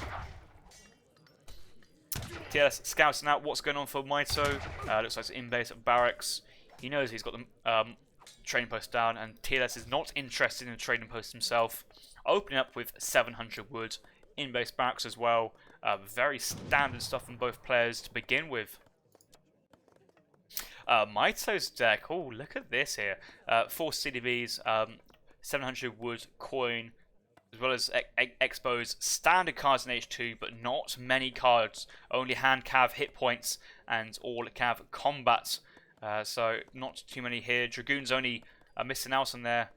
TLS scouting out what's going on for Mitoe. Looks like it's in base at barracks. He knows he's got the trading post down, and TLS is not interested in the trading post himself. Opening up with 700 wood, in base barracks as well. Very standard stuff from both players to begin with. Mitoe's deck, oh look at this here. 4 CDBs, 700 wood, coin, as well as expos, standard cards in H2, but not many cards. Only hand cav hit points and all cav combat. So not too many here. Dragoons only missing out on there.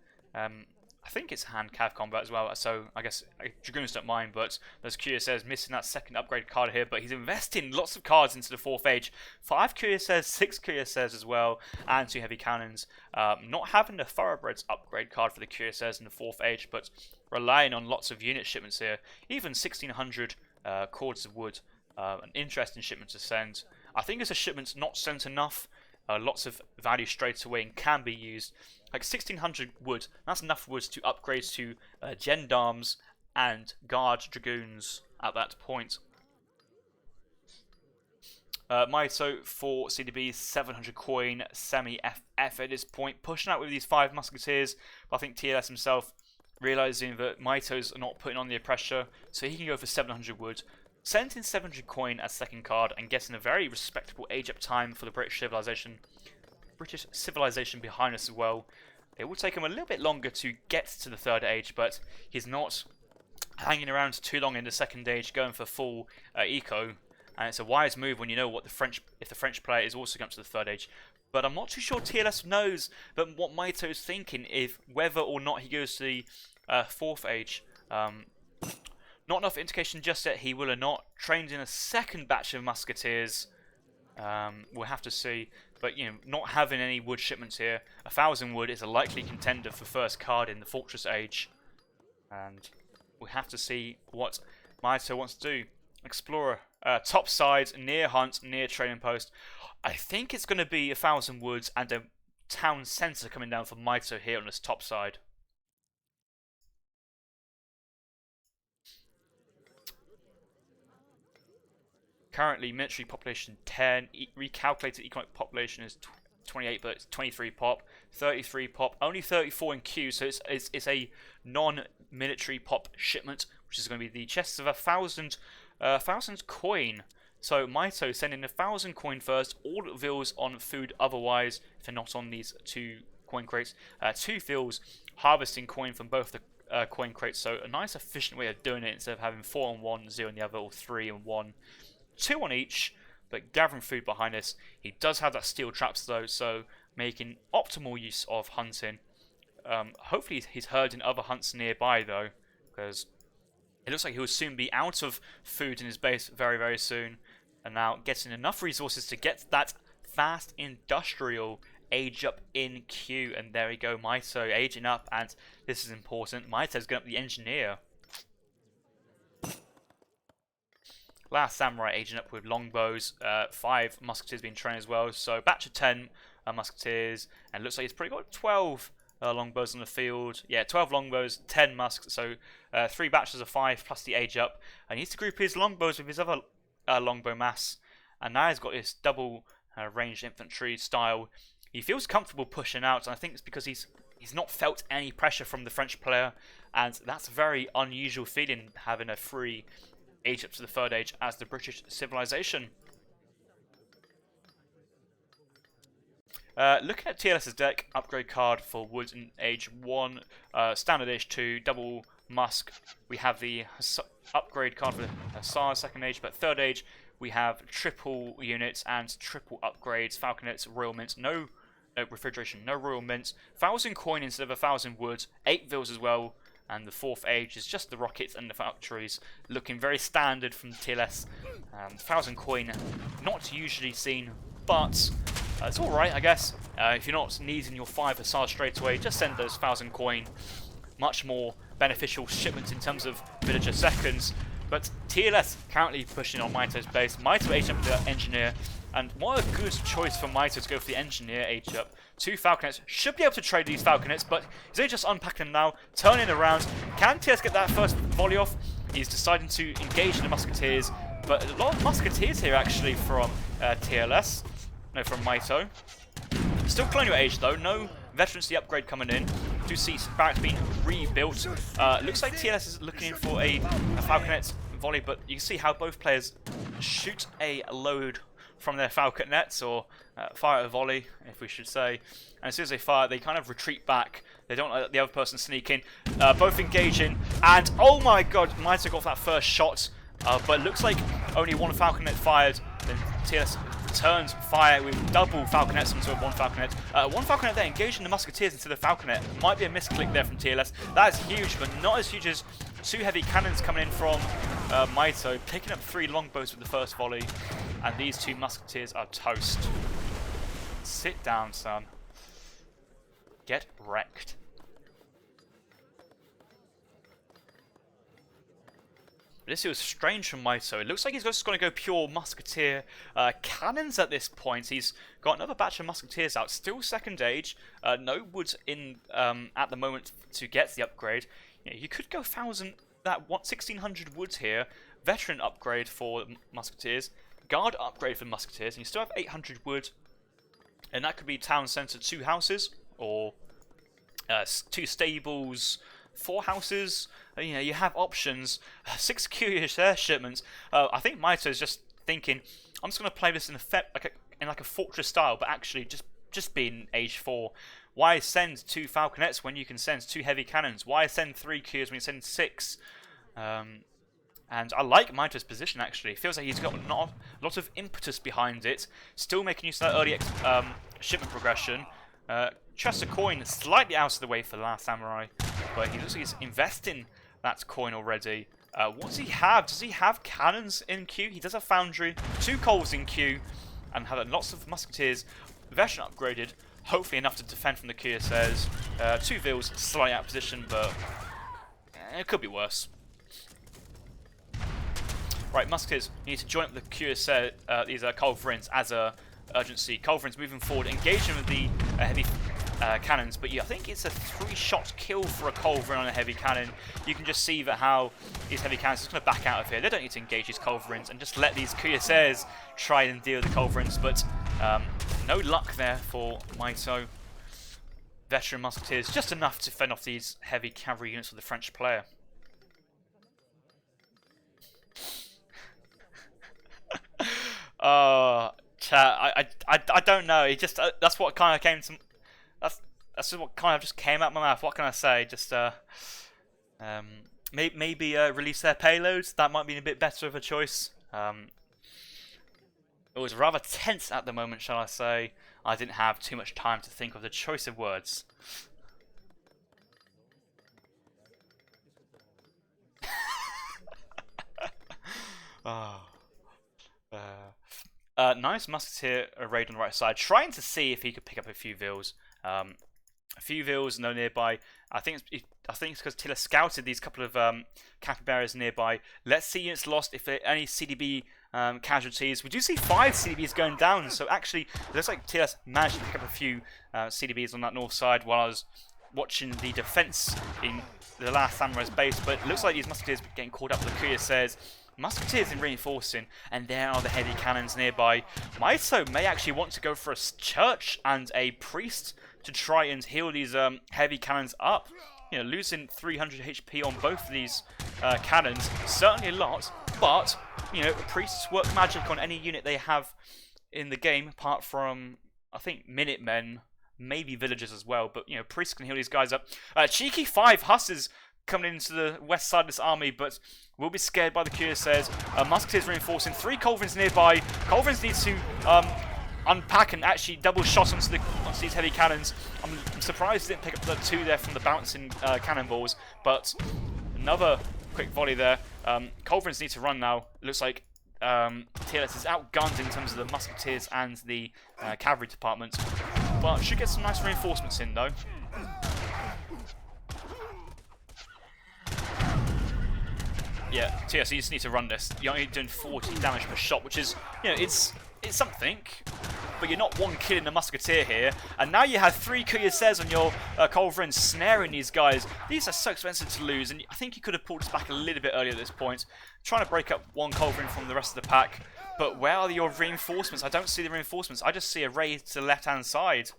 I think it's hand cav combat as well, so I guess Dragoons don't mind, but there's QSS missing that second upgrade card here, but he's investing lots of cards into the 4th age. 5 QSS, 6 QSS as well, and 2 heavy cannons. Not having the Thoroughbreds upgrade card for the QSS in the 4th age, but relying on lots of unit shipments here. Even 1600 cords of wood, an interesting shipment to send. I think it's a shipment not sent enough. Lots of value straight away and can be used. Like 1600 wood, that's enough wood to upgrade to gendarmes and guard dragoons at that point. Mitoe for CDBs, 700 coin, semi-FF at this point, pushing out with these 5 musketeers. But I think TLS himself realising that Mitoe's not putting on the pressure, so he can go for 700 wood. Sent in 700 coin as second card and getting a very respectable age up time for the British civilization. British civilization behind us as well. It will take him a little bit longer to get to the 3rd age, but he's not hanging around too long in the 2nd age, going for full eco. And it's a wise move when you know what if the French player is also going to the 3rd age. But I'm not too sure TLS knows but what Mitoe is thinking, if whether or not he goes to the 4th age. Not enough indication just yet he will or not. Trained in a 2nd batch of musketeers. We'll have to see. But, you know, not having any wood shipments here. 1000 wood is a likely contender for 1st card in the Fortress Age. And we'll have to see what Mitoe wants to do. Explorer. Top side, near hunt, near trading post. I think it's going to be 1000 woods and a town centre coming down for Mitoe here on this top side. Currently, military population 10, recalculated economic population is 28, but it's 23 pop, 33 pop, only 34 in Q, so it's a non-military pop shipment, which is going to be the chests of 1000 coin. So Mitoe sending 1000 coin first, all vills on food otherwise, if they're not on these 2 coin crates. 2 vills harvesting coin from both the coin crates, so a nice efficient way of doing it instead of having 4 on one, 0 on the other, or 3 on one. 2 on each, but gathering food behind us. He does have that steel traps though, so making optimal use of hunting. Hopefully he's herding other hunts nearby though, because it looks like he will soon be out of food in his base very, very soon. And now getting enough resources to get that fast industrial age up in Q. And there we go, Mitoe aging up, and this is important. Mitoe's going up the engineer. Last Samurai aging up with longbows, 5 musketeers being trained as well, so batch of 10 musketeers, and it looks like he's probably got 12 longbows on the field. Yeah, 12 longbows, 10 musks, so 3 batches of 5 plus the age up. And he needs to group his longbows with his other longbow mass, and now he's got this double ranged infantry style. He feels comfortable pushing out, and I think it's because he's not felt any pressure from the French player, and that's a very unusual feeling, having a free age up to the 3rd age as the British civilization. Looking at TLS's deck, upgrade card for wood in age 1, standard age 2, double musk. We have the upgrade card for the Hussar 2nd age, but 3rd age we have triple units and triple upgrades, falconets, royal mints, no refrigeration, no royal mints, 1,000 coin instead of 1,000 wood, 8 vils as well, and the 4th age is just the rockets and the factories, looking very standard from TLS. 1,000 coin, not usually seen, but it's alright, I guess. If you're not needing your 5 hussars straight away, just send those 1,000 coin. Much more beneficial shipments in terms of villager seconds. But TLS currently pushing on Mitoe's base. Mitoe age up the engineer. And what a good choice for Mitoe to go for the engineer age up. 2 falconets. Should be able to trade these falconets, but he's only just unpacking them now. Turning around. Can TLS get that first volley off? He's deciding to engage the musketeers. But a lot of musketeers here actually from TLS. No, from Mitoe. Still colonial age though. No veterancy upgrade coming in. Do see barracks being rebuilt. Looks like TLS is looking in for a falconet volley, but you can see how both players shoot a load from their falconets, or fire a volley, if we should say. And as soon as they fire, they kind of retreat back. They don't let the other person sneak in. Both engaging, and oh my god, Mitoe got that first shot, but it looks like only 1 falconet fired. Then TLS turns fire with double falconets into 1 falconet. 1 falconet there engaging the musketeers into the falconet. Might be a misclick there from TLS. That is huge, but not as huge as 2 heavy cannons coming in from Mitoe, picking up 3 longbows with the first volley, and these 2 musketeers are toast. Sit down, son. Get wrecked. This was strange from Mitoe. It looks like he's just going to go pure musketeer cannons at this point. He's got another batch of musketeers out. Still 2nd age. No wood in at the moment to get the upgrade. You could go 1,600 wood here. Veteran upgrade for musketeers. Guard upgrade for musketeers. And you still have 800 wood. And that could be town centre 2 houses. Or 2 stables, 4 houses. You have options. 6 curious air shipments. I think Mitoe is just thinking, I'm just going to play this in a fortress style, but actually just being age 4. Why send 2 falconets when you can send 2 heavy cannons? Why send 3 cures when you send 6? And I like Mitoe's position actually. It feels like he's got a lot of impetus behind it. Still making use of that early shipment progression. Just a coin slightly out of the way for the last samurai, but he looks like he's investing that coin already. What does he have? Does he have cannons in queue? He does have foundry, 2 coals in queue, and have lots of musketeers. Veteran upgraded, hopefully enough to defend from the cuirassiers. 2 vils, slightly out of position, but it could be worse. Right, musketeers need to join up the cuirassier, these culverins as a urgency. Culverins moving forward, engaging with the heavy cannons, but yeah, I think it's a 3-shot kill for a culverin on a heavy cannon. You can just see that how these heavy cannons are just going to back out of here. They don't need to engage these culverins and just let these cuirassiers try and deal with the culverins, but no luck there for Mitoe. Veteran musketeers, just enough to fend off these heavy cavalry units of the French player. Chat, I don't know. It just that's what kind of came to. That's just what kind of just came out of my mouth. What can I say? Just maybe release their payloads. That might be a bit better of a choice. It was rather tense at the moment, shall I say. I didn't have too much time to think of the choice of words. Nice musketeer raid on the right side, trying to see if he could pick up a few vils. A few vils, no nearby. I think it's because Tilla scouted these couple of capybaras nearby. Let's see units lost. If there are any CDB casualties, we do see 5 CDBs going down. So actually, it looks like Tilla managed to pick up a few CDBs on that north side while I was watching the defense in the last samurai's base. But it looks like these musketeers are getting caught up with the cuirassiers. Musketeers in reinforcing, and there are the heavy cannons nearby. Mitoe may actually want to go for a church and a priest to try and heal these heavy cannons up. You know, losing 300 HP on both of these cannons, certainly a lot, but, you know, priests work magic on any unit they have in the game, apart from, I think, Minutemen, maybe villagers as well, but, you know, priests can heal these guys up. Cheeky 5 hussars coming into the west side of this army, but will be scared by the cuirassiers. Musketeers reinforcing. 3 culverins nearby. Culverins need to unpack and actually double shot onto these heavy cannons. I'm surprised they didn't pick up the 2 there from the bouncing cannonballs, but another quick volley there. Culverins need to run now. It looks like TLS is outgunned in terms of the musketeers and the cavalry department, but should get some nice reinforcements in though. Yeah, TLS, you just need to run this. You're only doing 40 damage per shot, which is, you know, it's something, but you're not one killing the musketeer here. And now you have 3 cuirassiers on your culverins snaring these guys. These are so expensive to lose, and I think you could have pulled this back a little bit earlier at this point, trying to break up 1 culverin from the rest of the pack. But where are your reinforcements? I don't see the reinforcements. I just see a raid to the left-hand side.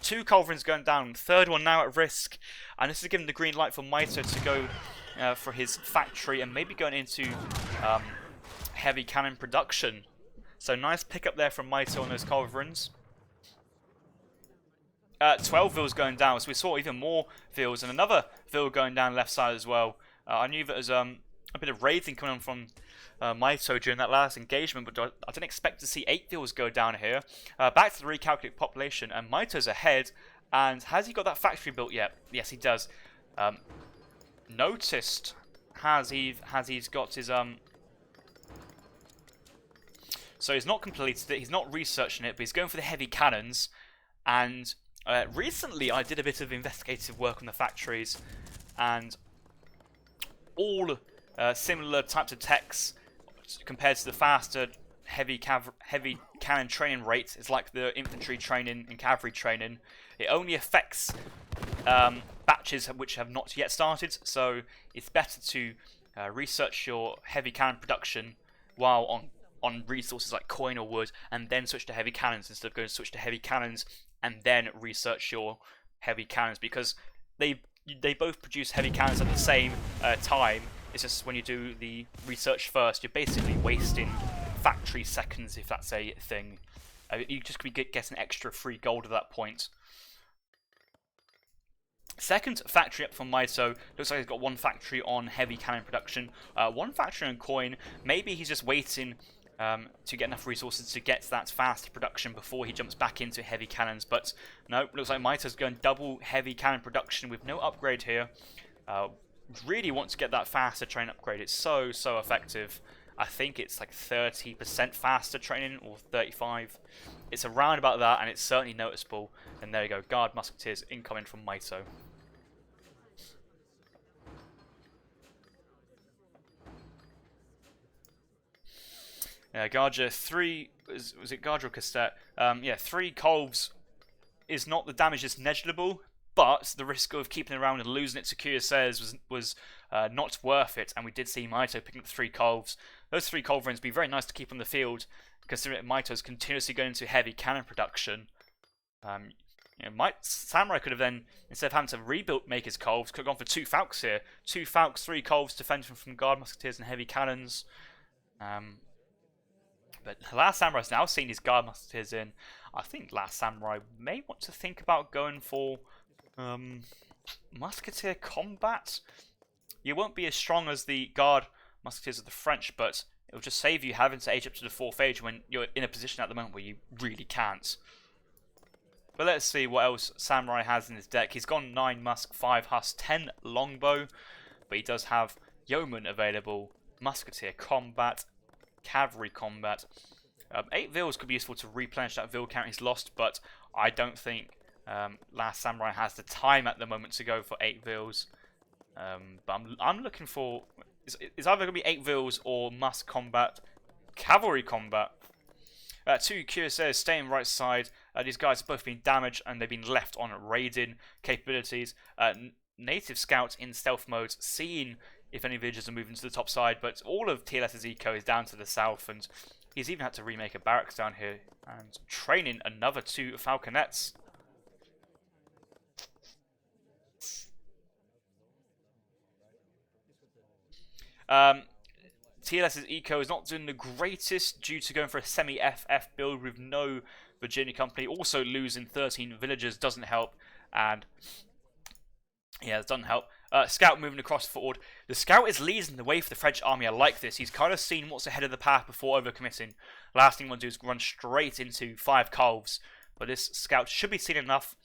2 culverins going down, 3rd one now at risk, and this is giving the green light for Mitoe to go for his factory and maybe going into heavy cannon production. So nice pick up there from Mitoe on those culverins. 12 vills going down, so we saw even more vills and another vill going down left side as well. I knew that there was a bit of raiding coming on from Mitoe during that last engagement, but I didn't expect to see 8 vills go down here. Back to the recalculate population, and Mitoe's ahead. And has he got that factory built yet? Yes, he does. Noticed has he's got his so he's not completed it, he's not researching it, but he's going for the heavy cannons. And recently I did a bit of investigative work on the factories, and all similar types of techs compared to the faster heavy cannon training rate is like the infantry training and cavalry training. It only affects batches which have not yet started, so it's better to research your heavy cannon production while on resources like coin or wood, and then switch to heavy cannons instead of going to switch to heavy cannons and then research your heavy cannons, because they both produce heavy cannons at the same time. It's just when you do the research first, you're basically wasting factory seconds, if that's a thing. You just could be getting extra free gold at that point. Second factory up from Mitoe. Looks like he's got 1 factory on heavy cannon production, 1 factory on coin. Maybe he's just waiting to get enough resources to get that faster production before he jumps back into heavy cannons. But no, looks like Mitoe's going double heavy cannon production with no upgrade here. Really want to get that faster train upgrade. It's so effective. I think it's like 30% faster training, or 35. It's around about that, and it's certainly noticeable. And there you go, guard musketeers incoming from Mitoe. Gardra 3, was it Gardra or Cassette? Yeah, 3 Colves is not the damage that's negligible, but the risk of keeping it around and losing it to cuirassiers was not worth it, and we did see Mitoe picking up 3 Colves. Those 3 culverins would be very nice to keep on the field, considering that Mitoe's continuously going into heavy cannon production. Samurai could have then, instead of having to make his Colves, could have gone for 2 Falcons here. 2 Falcons, 3 Colves, defending from guard musketeers and heavy cannons. But Last Samurai's now seen his guard musketeers in. I think Last Samurai may want to think about going for musketeer combat. You won't be as strong as the guard musketeers of the French, but it'll just save you having to age up to the 4th age when you're in a position at the moment where you really can't. But let's see what else Samurai has in his deck. He's gone 9 Musk, 5 Husk, 10 Longbow, but he does have Yeoman available, Musketeer combat, Cavalry combat. 8 Vills could be useful to replenish that Vill count he's lost, but I don't think Last Samurai has the time at the moment to go for 8 Vills. But I'm looking for... It's either going to be 8 Vills or Musk combat, Cavalry combat. 2 cuirassiers staying right side. These guys have both been damaged and they've been left on raiding capabilities. Native Scout in stealth mode, seeing if any villagers are moving to the top side, but all of TLS's eco is down to the south, and he's even had to remake a barracks down here and training another 2 falconets. TLS's eco is not doing the greatest due to going for a semi-FF build with no Virginia company. Also losing 13 villagers doesn't help, and yeah, it doesn't help. Scout moving across forward. The Scout is leading the way for the French army. I like this. He's kind of seen what's ahead of the path before overcommitting. Last thing he wants to do is run straight into 5 Calves. But this Scout should be seen enough.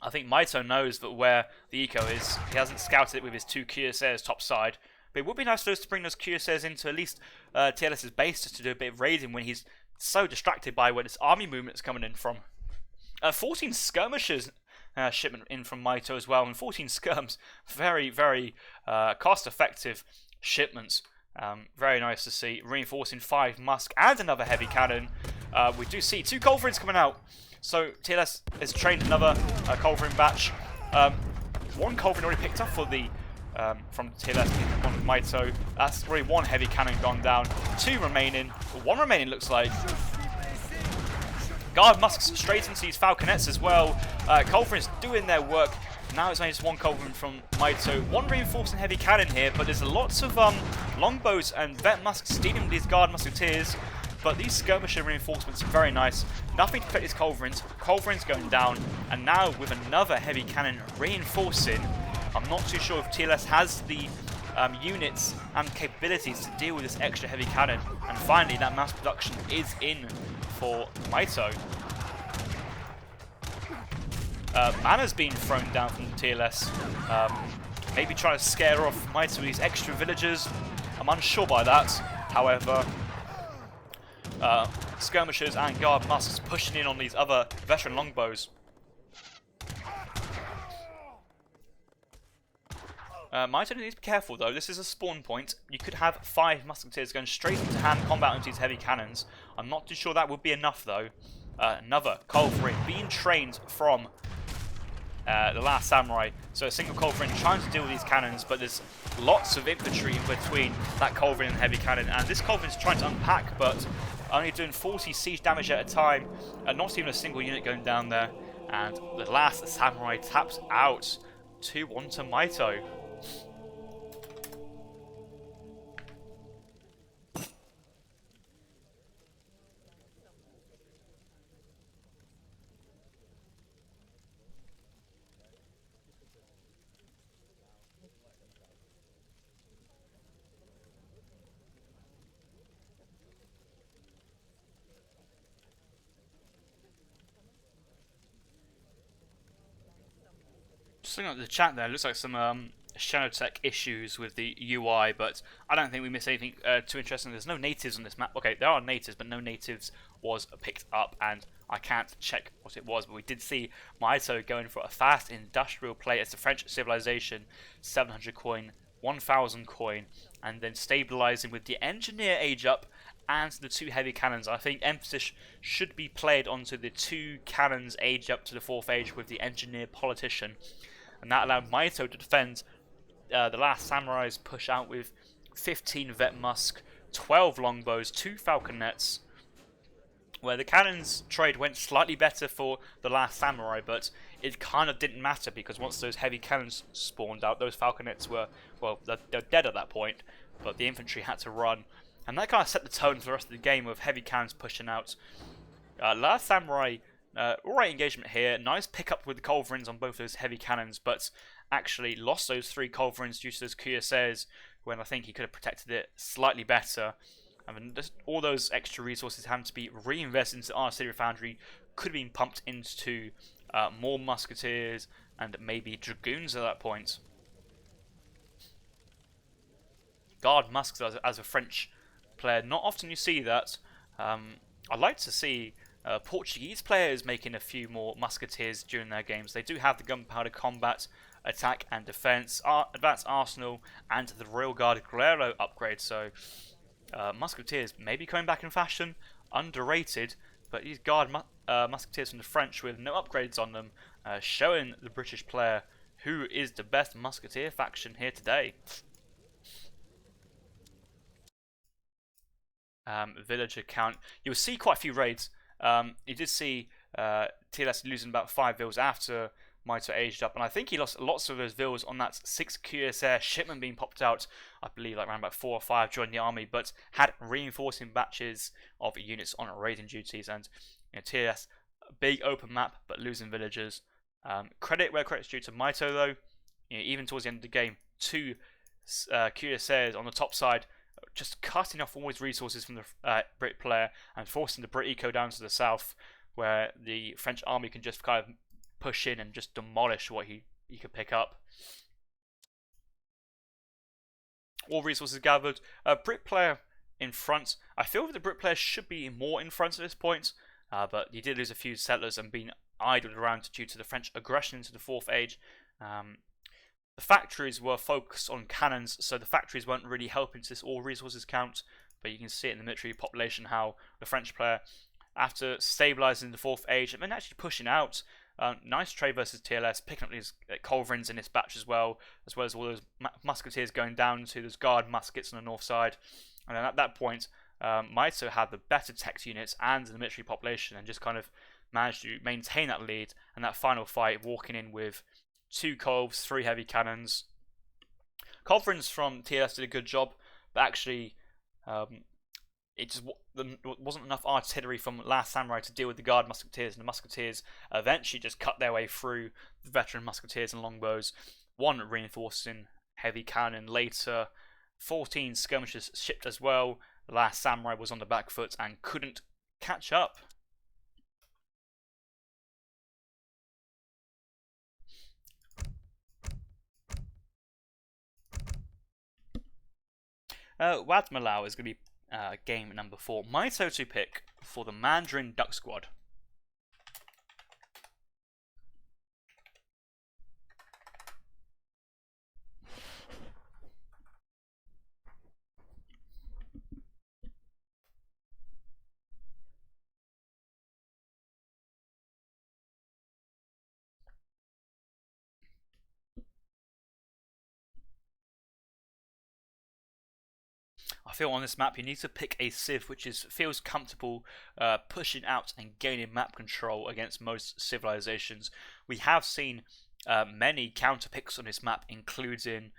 I think Mitoe knows that where the eco is. He hasn't scouted it with his 2 Cuirassiers top side. But it would be nice for us to bring those Cuirassiers into at least TLS's base just to do a bit of raiding when he's so distracted by where this army movement is coming in from. 14 skirmishers shipment in from Mitoe as well, and 14 skirms. Very, very cost-effective shipments. Very nice to see. Reinforcing 5 Musk and another heavy cannon. We do see 2 Culverins coming out. So TLS has trained another Culverin batch. 1 Culverin already picked up for the from TLS on Mitoe. That's already 1 heavy cannon gone down. 2 remaining. 1 remaining looks like. Guard Musks straight into these Falconets as well. Culverins doing their work. Now it's only just 1 Culverin from Mitoe. 1 reinforcing heavy cannon here, but there's lots of longbows and vet musks stealing these Guard Musketeers. But these skirmisher reinforcements are very nice. Nothing to protect these Culverins. Culverins going down. And now with another heavy cannon reinforcing. I'm not too sure if TLS has the units and capabilities to deal with this extra heavy cannon. And finally, that mass production is in for Mitoe. Mana's been thrown down from TLS. Maybe trying to scare off Mitoe with these extra villagers. I'm unsure by that. However, skirmishers and guard musks pushing in on these other veteran longbows. Mitoe needs to be careful though. This is a spawn point. You could have 5 musketeers going straight into hand combat into these heavy cannons. I'm not too sure that would be enough though. Another Culverin being trained from the last Samurai. So a single Culverin trying to deal with these cannons, but there's lots of infantry in between that Culverin and heavy cannon. And this Culverin is trying to unpack, but only doing 40 siege damage at a time. Not even a single unit going down there. And the last Samurai taps out. 2-1 to Mitoe. Just looking at the chat there, it looks like some Shadow Tech issues with the UI, but I don't think we missed anything too interesting. There's no natives on this map. Okay, there are natives, but no natives was picked up, and I can't check what it was, but we did see Mitoe going for a fast industrial play as the French civilization, 700 coin, 1000 coin, and then stabilizing with the engineer age up and the 2 heavy cannons. I think emphasis should be played onto the 2 cannons age up to the 4th age with the engineer politician. And that allowed Mitoe to defend the last Samurai's push out with 15 Vet Musk, 12 Longbows, 2 Falconets, where the cannons trade went slightly better for the last Samurai, but it kind of didn't matter because once those heavy cannons spawned out, those Falconets were, well, they're dead at that point, but the infantry had to run. And that kind of set the tone for the rest of the game with heavy cannons pushing out. Last Samurai, alright engagement here. Nice pickup with the Culverins on both those heavy cannons, but actually lost those 3 Culverins due to those Cuirassiers when I think he could have protected it slightly better. I mean, just all those extra resources having to be reinvested into Artillery Foundry could have been pumped into more Musketeers and maybe Dragoons at that point. Guard Musks as a French player, not often you see that. I'd like to see Portuguese players making a few more Musketeers during their games. They do have the Gunpowder Combat, Attack and Defense, Advanced Arsenal, and the Royal Guard Guerrero upgrade. So Musketeers maybe coming back in fashion, underrated, but these Guard Musketeers from the French with no upgrades on them, showing the British player who is the best Musketeer faction here today. Villager count. You'll see quite a few raids. You did see TLS losing about 5 vills after Mitoe aged up, and I think he lost lots of those vills on that 6 Cuirassier shipment being popped out. I believe like around about 4 or 5 joined the army, but had reinforcing batches of units on raiding duties. And you know, TLS, big open map, but losing villagers. Credit where credit's due to Mitoe though. even towards the end of the game, 2 cuirassiers on the top side, just cutting off all his resources from the Brit player and forcing the Brit eco down to the south, where the French army can just kind of push in and just demolish what he could pick up. All resources gathered. Brit player in front. I feel that the Brit player should be more in front at this point, but he did lose a few settlers and been idled around due to the French aggression into the 4th Age. The factories were focused on cannons, so the factories weren't really helping to this all resources count, but you can see it in the military population how the French player, after stabilising the 4th Age and then actually pushing out, nice trade versus TLS, picking up these culverins in this batch as well as all those musketeers going down to those guard muskets on the north side. And then at that point, Mitoe had the better tech units and the military population and just kind of managed to maintain that lead, and that final fight walking in with 2 Colves, 3 heavy cannons. Culverins from TLS did a good job, but actually it just wasn't enough artillery from Last Samurai to deal with the guard musketeers, and the musketeers eventually just cut their way through the veteran musketeers and longbows. 1 reinforcing heavy cannon later, 14 skirmishers shipped as well. The Last Samurai was on the back foot and couldn't catch up. Wadmalaw is going to be game number 4. Mitoe to pick for the Mandarin Duck Squad. I feel on this map you need to pick a civ which feels comfortable pushing out and gaining map control against most civilizations. We have seen many counter picks on this map, including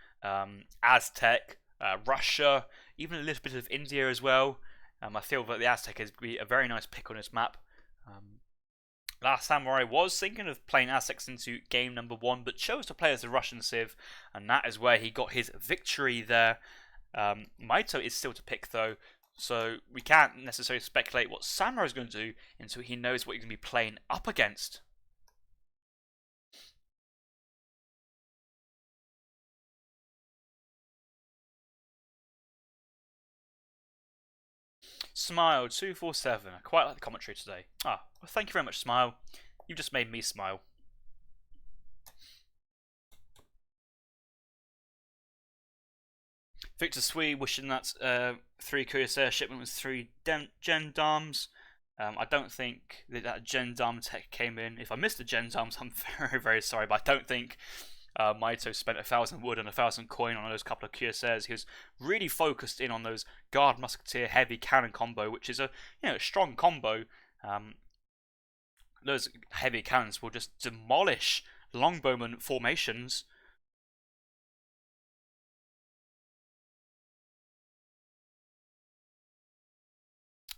Aztec, Russia, even a little bit of India as well. I feel that the Aztec is a very nice pick on this map. Last Samurai was thinking of playing Aztecs into game number 1, but chose to play as a Russian civ, and that is where he got his victory there. Mitoe is still to pick though, so we can't necessarily speculate what Samurai is going to do until he knows what he's going to be playing up against. Smile 247. I quite like the commentary today. Well, thank you very much, Smile. You just made me smile. Victor Swee wishing that 3 Cuirassier shipment was 3 gendarmes. I don't think that gendarme tech came in. If I missed the gendarmes, I'm very, very sorry, but I don't think Mitoe spent 1,000 wood and 1,000 coin on those couple of Cuirassiers. He was really focused in on those guard musketeer heavy cannon combo, which is a strong combo. Those heavy cannons will just demolish longbowman formations.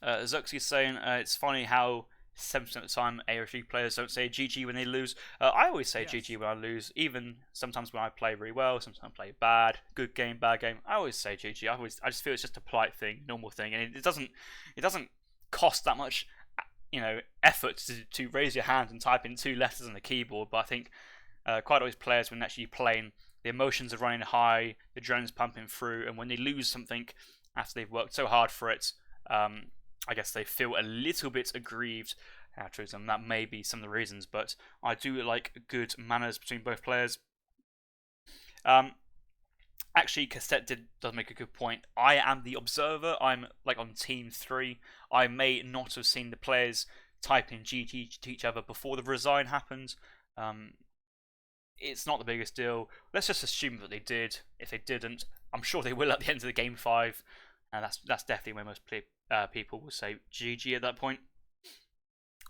Zacks is saying it's funny how 7% of the time AoE3 players don't say GG when they lose. I always say GG when I lose, even sometimes when I play really well, sometimes I play bad, good game, bad game. I always say GG. I just feel it's just a polite thing, normal thing, and it doesn't cost that much, effort to raise your hand and type in 2 letters on the keyboard. But I think quite always players when actually playing, the emotions are running high, the adrenaline's pumping through, and when they lose something after they've worked so hard for it, I guess they feel a little bit aggrieved afterwards, and that may be some of the reasons, but I do like good manners between both players. Actually, Cassette does make a good point. I am the observer. I'm on team 3. I may not have seen the players type in GG to each other before the resign happened. It's not the biggest deal. Let's just assume that they did. If they didn't, I'm sure they will at the end of the game 5. And that's definitely where most people will say GG at that point.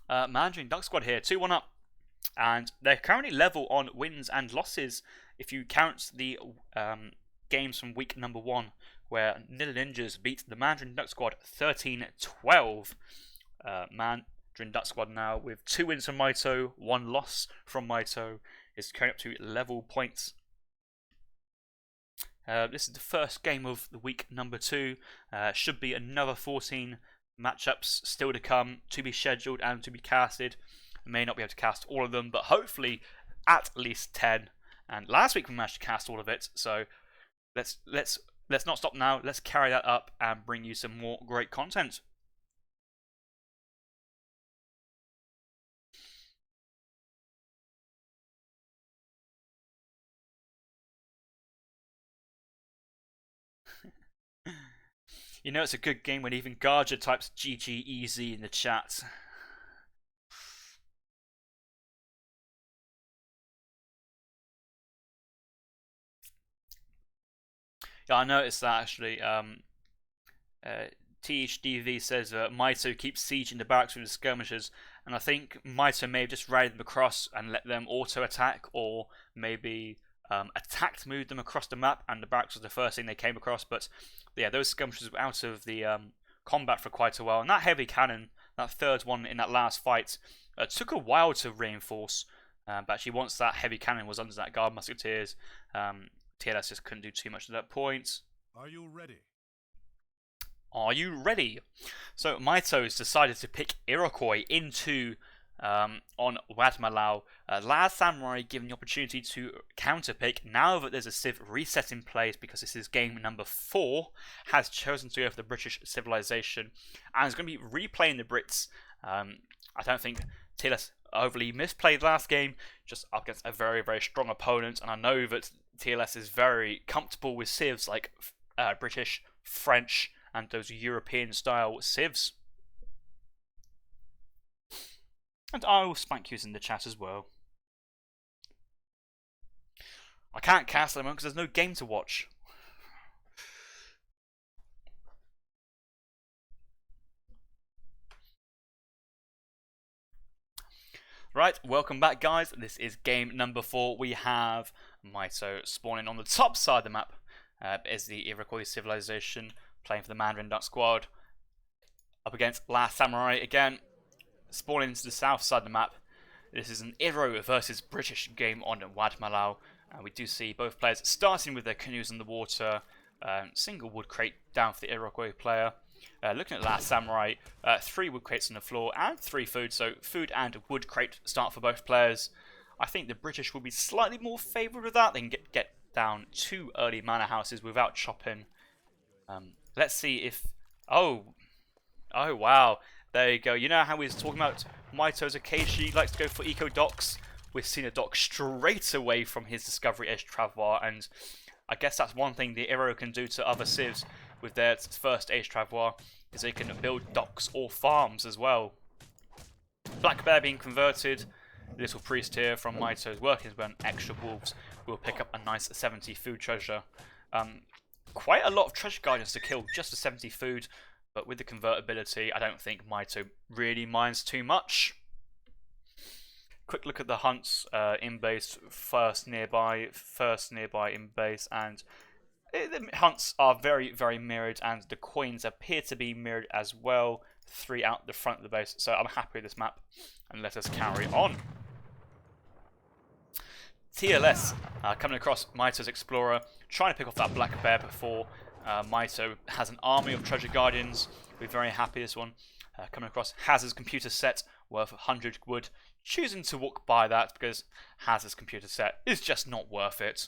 Mandarin Duck Squad here, 2-1 up. And they're currently level on wins and losses if you count the games from week number 1, where Nilla Ninjas beat the Mandarin Duck Squad 13-12. Mandarin Duck Squad now with 2 wins from Mitoe, 1 loss from Mitoe, is currently up to level points. This is the first game of the week number 2. Should be another 14 matchups still to come, to be scheduled and to be casted. I may not be able to cast all of them, but hopefully at least 10. And last week we managed to cast all of it, so let's not stop now. Let's carry that up and bring you some more great content. You know it's a good game when even Garja types GG easy in the chat. Yeah, I noticed that actually. THDV says Mitoe keeps sieging the barracks with the skirmishers, and I think Mitoe may have just rallied them across and let them auto-attack, or maybe attacked, moved them across the map, and the barracks was the first thing they came across. But yeah, those skirmishers were out of the combat for quite a while, and that heavy cannon, that third one in that last fight, took a while to reinforce. But actually, once that heavy cannon was under that guard musketeers, TLS just couldn't do too much at that point. Are you ready? Are you ready? So Mitoe's decided to pick Iroquois into on Wadmalaw. Last Samurai given the opportunity to counterpick. Now that there's a Civ reset in place, because this is game number 4, has chosen to go for the British civilization and is going to be replaying the Brits. I don't think TLS overly misplayed last game, just up against a very, very strong opponent, and I know that TLS is very comfortable with civs like British, French, and those European style civs. And I will spank you in the chat as well. I can't cast at the moment because there's no game to watch. Right, welcome back guys. This is game number 4. We have Mitoe spawning on the top side of the map. Is the Iroquois civilization playing for the Mandarin Duck squad. Up against Last Samurai again. Spawning into the south side of the map. This is an Iro versus British game on Wadmalaw. We do see both players starting with their canoes in the water. Single wood crate down for the Iroquois player. Looking at Last Samurai, 3 wood crates on the floor and 3 food. So food and wood crate start for both players. I think the British will be slightly more favoured with that. They can get down 2 early manor houses without chopping. Let's see if... Oh wow. There you go. You know how we was talking about Mitoe's occasionally likes to go for eco docks? We've seen a dock straight away from his Discovery Edge Travois, and I guess that's one thing the Iro can do to other civs with their first Edge Travois, is they can build docks or farms as well. Black Bear being converted. Little Priest here from Mitoe's working with extra wolves. Will pick up a nice 70 food treasure. Quite a lot of treasure guidance to kill just for 70 food. But with the convertibility, I don't think Mitoe really minds too much. Quick look at the hunts in base, first nearby in base, and the hunts are very, very mirrored, and the coins appear to be mirrored as well. 3 out the front of the base, so I'm happy with this map, and let us carry on. TLS coming across Mitoe's Explorer, trying to pick off that Black Bear before Mitoe has an army of treasure guardians. We're very happy this one. Coming across Hazard's computer set worth 100 wood. Choosing to walk by that because Hazard's computer set is just not worth it.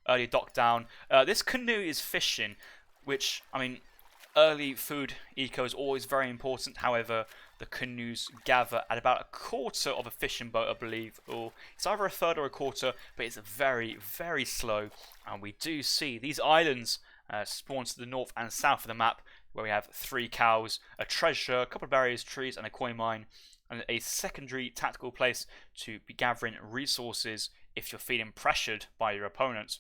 Early dock down. This canoe is fishing, which, I mean, early food eco is always very important. However, the canoes gather at about a quarter of a fishing boat, I believe, or it's either a third or a quarter, but it's very, very slow. And we do see these islands spawn to the north and south of the map, where we have 3 cows, a treasure, a couple of barriers, trees, and a coin mine, and a secondary tactical place to be gathering resources if you're feeling pressured by your opponent.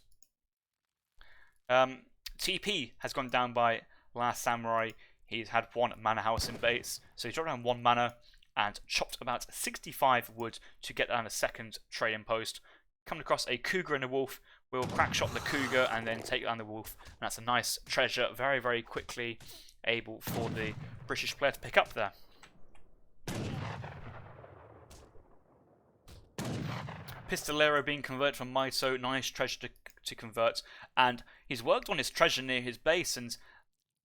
TP has gone down by Last Samurai. He's had 1 manor house in base, so he's dropped down 1 manor and chopped about 65 wood to get down a second trading post. Coming across a cougar and a wolf, we'll crack shot the cougar and then take down the wolf, and that's a nice treasure, very, very quickly able for the British player to pick up there. Pistolero being converted from Mitoe, nice treasure to convert, and he's worked on his treasure near his base, and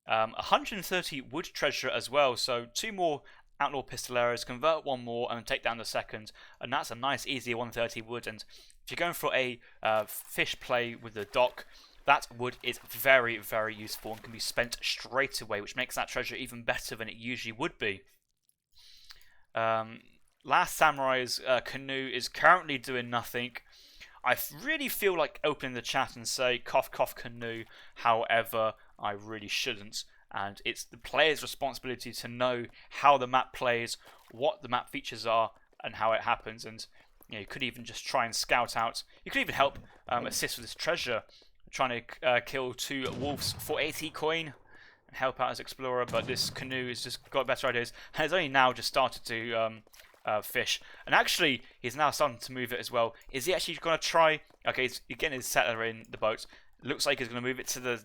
130 wood treasure as well, so 2 more Outlaw Pistoleros, convert 1 more, and take down the second, and that's a nice easy 130 wood. And if you're going for a fish play with the dock, that wood is very, very useful and can be spent straight away, which makes that treasure even better than it usually would be. Last Samurai's canoe is currently doing nothing. I really feel like opening the chat and say cough cough canoe, however I really shouldn't, and it's the player's responsibility to know how the map plays, what the map features are, and how it happens. And you could even just try and scout out, you could even help assist with this treasure, trying to kill 2 wolves for 80 coin and help out as explorer, but this canoe has just got better ideas and has only now just started to fish, and actually he's now starting to move it as well. Is he actually going to try? Okay, he's getting his settler in the boat. Looks like he's going to move it to the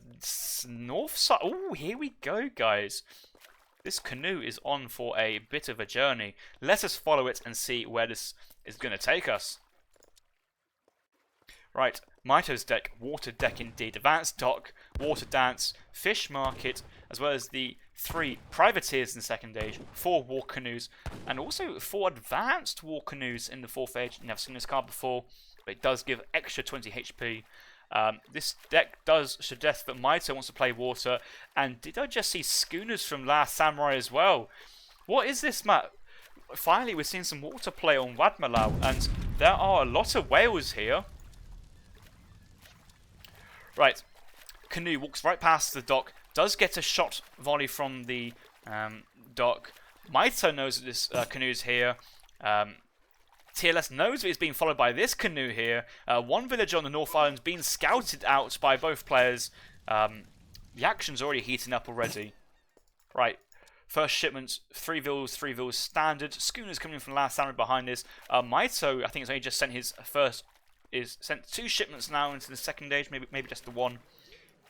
north side. Oh, here we go, guys. This canoe is on for a bit of a journey. Let us follow it and see where this is going to take us. Right, Mitoe's deck, water deck indeed. Advanced dock, water dance, fish market, as well as the 3 privateers in the second age, 4 war canoes, and also 4 advanced war canoes in the 4th age. Never seen this card before, but it does give extra 20 HP. This deck does suggest that Mitoe wants to play water, and did I just see schooners from Last Samurai as well? What is this map? Finally, we're seeing some water play on Wadmalaw, and there are a lot of whales here. Right, canoe walks right past the dock, does get a shot volley from the dock. Mitoe knows that this canoe is here. TLS knows that it's being followed by this canoe here. 1 villager on the North Island's being scouted out by both players. The action's already heating up already. Right, first shipment, 3 vills standard. Schooners coming in from Last Samurai behind this. Mitoe, I think, has only just sent his first. Is sent 2 shipments now into the second age, maybe just the 1.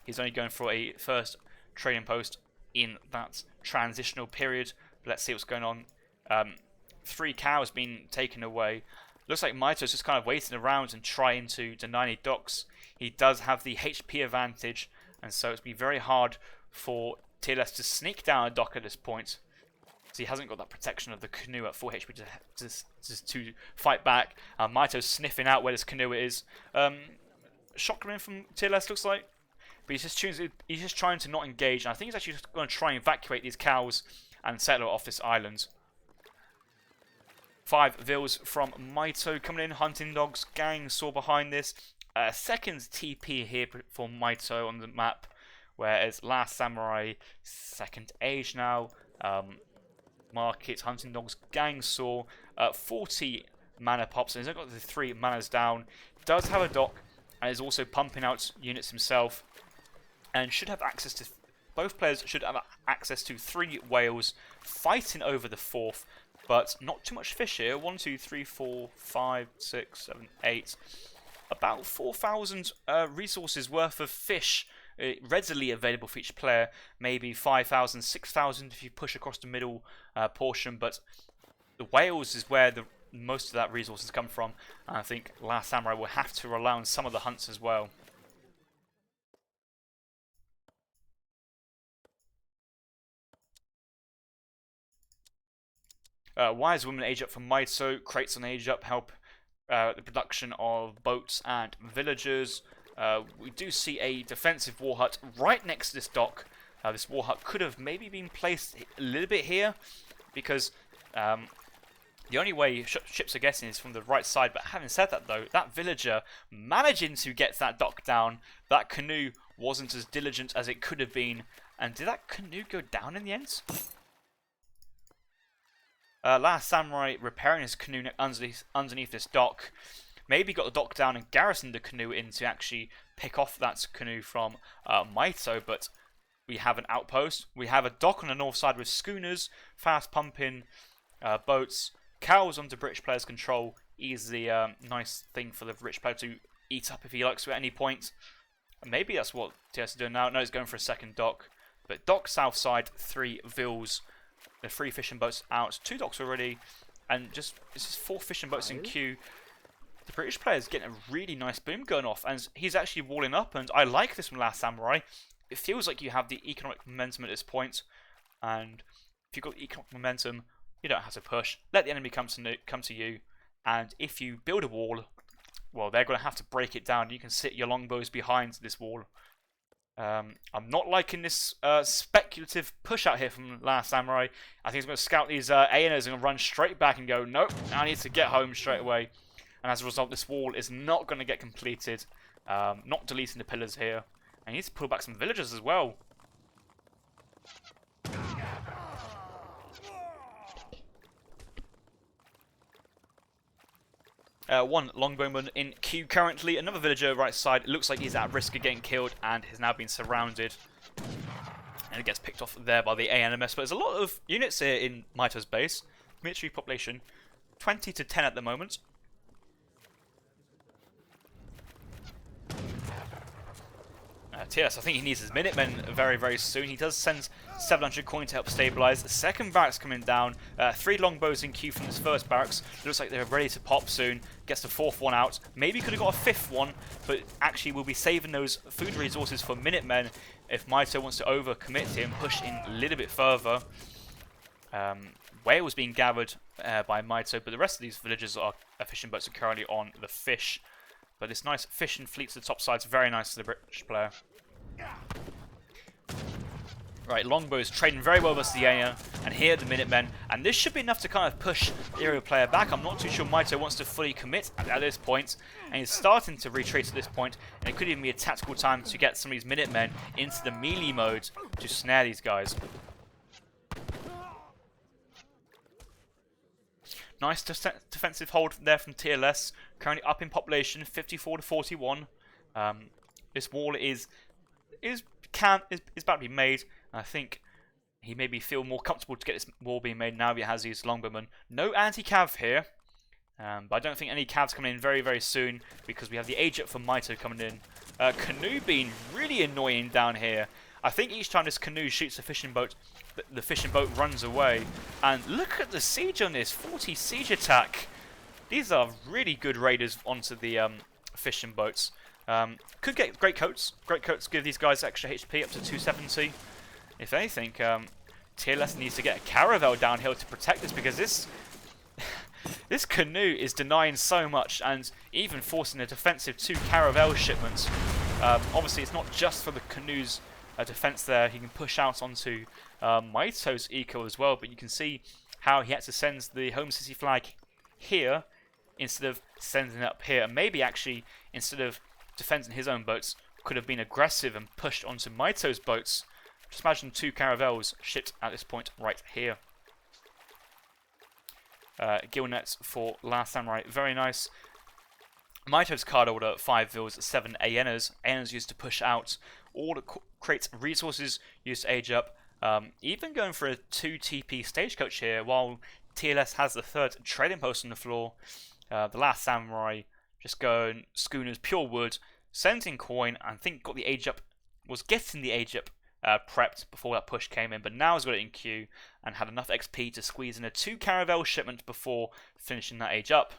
He's only going for a first trading post in that transitional period. Let's see what's going on. 3 cows being taken away. Looks like Mitoe's just kind of waiting around and trying to deny any docks. He does have the HP advantage, and so it's been very hard for TLS to sneak down a dock at this point. So he hasn't got that protection of the canoe at full HP to fight back. Mitoe's sniffing out where this canoe is. Shot coming in from TLS, looks like. But he's just trying to not engage. And I think he's actually just going to try and evacuate these cows and settle off this island. 5 vills from Mitoe coming in. Hunting dogs, gang saw behind this. Second TP here for Mitoe on the map. Whereas Last Samurai, second age now. Market, hunting dogs, gang saw, 40 mana pops, and he's got the 3 manas down. Does have a dock, and is also pumping out units himself, and should have access to. Both players should have access to 3 whales, fighting over the 4th, but not too much fish here. 1, 2, 3, 4, 5, 6, 7, 8. About 4,000 resources worth of fish. Readily available for each player, maybe 5,000, 6,000 if you push across the middle portion, but the whales is where most of that resources come from, and I think Last Samurai will have to rely on some of the hunts as well. Wise women age up from Mitoe, crates on age up help the production of boats and villagers. We do see a defensive war hut right next to this dock. This war hut could have maybe been placed a little bit here, because the only way ships are getting is from the right side. But having said that, though, that villager managing to get that dock down, that canoe wasn't as diligent as it could have been. And did that canoe go down in the end? Last Samurai repairing his canoe underneath this dock. Maybe got the dock down and garrisoned the canoe in to actually pick off that canoe from Mitoe, but we have an outpost. We have a dock on the north side with schooners, fast pumping boats, cows under British players' control. Easily nice thing for the British player to eat up if he likes to at any point. And maybe that's what TS is doing now. No, he's going for a second dock. But dock south side, 3 vills. The 3 fishing boats out. 2 docks already. And it's just 4 fishing boats in queue. the British player is getting a really nice boom going off, and he's actually walling up, and I like this from Last Samurai. It feels like you have the economic momentum at this point, and if you've got economic momentum, you don't have to push. Let the enemy come to you, and if you build a wall, well, they're going to have to break it down. You can sit your longbows behind this wall. I'm not liking this speculative push out here from Last Samurai. I think he's going to scout these ANers and run straight back and go, nope, I need to get home straight away. And as a result, this wall is not going to get completed. Not deleting the pillars here. And he needs to pull back some villagers as well. One longbowman in queue currently. Another villager right side. It looks like he's at risk of getting killed and has now been surrounded. And it gets picked off there by the ANMS. But there's a lot of units here in Mitoe's base. Military population 20 to 10 at the moment. TS, I think he needs his Minutemen very, very soon. He does send 700 coin to help stabilise. The second barracks coming down. 3 longbows in queue from this first barracks. Looks like they're ready to pop soon. Gets the 4th one out. Maybe could have got a 5th one, but actually we'll be saving those food resources for Minutemen if Mitoe wants to overcommit here and push in a little bit further. Whale was being gathered by Mitoe, but the rest of these villagers are fishing boats are currently on the fish. But this nice fishing fleet to the top side is very nice to the British player. Right, longbows trading very well versus the ANA, and here the Minutemen, and this should be enough to kind of push the aerial player back. I'm not too sure Mitoe wants to fully commit at this point, and he's starting to retreat at this point, and it could even be a tactical time to get some of these Minutemen into the melee mode to snare these guys. Nice defensive hold there from TLS, currently up in population, 54 to 41. This wall is about to be made. I think he maybe feel more comfortable to get this wall being made now he has these longbowmen. No anti-cav here, but I don't think any cavs coming in very, very soon because we have the age up for Mitoe coming in. Canoe being really annoying down here. I think each time this canoe shoots a fishing boat, the fishing boat runs away. And look at the siege on this, 40 siege attack. These are really good raiders onto the fishing boats. Could get great coats. Great coats give these guys extra HP up to 270. If anything, TLS needs to get a caravel downhill to protect this because this canoe is denying so much and even forcing a defensive 2 caravel shipments. Obviously, it's not just for the canoe's defense there. He can push out onto Mitoe's eco as well, but you can see how he had to send the home city flag here instead of sending it up here. And maybe actually, instead of defending his own boats, could have been aggressive and pushed onto Mitoe's boats. Just imagine 2 caravels shipped at this point right here. Gill nets for Last Samurai, very nice. Mitoe's card order, 5 vills, 7 ANers. ANers used to push out. All the crates resources used to age up. Even going for a 2 TP stagecoach here, while TLS has the 3rd trading post on the floor. The Last Samurai just going schooners, pure wood, sending coin, I think got the age up, was getting the age up prepped before that push came in, but now has got it in queue and had enough XP to squeeze in a 2 caravel shipment before finishing that age up.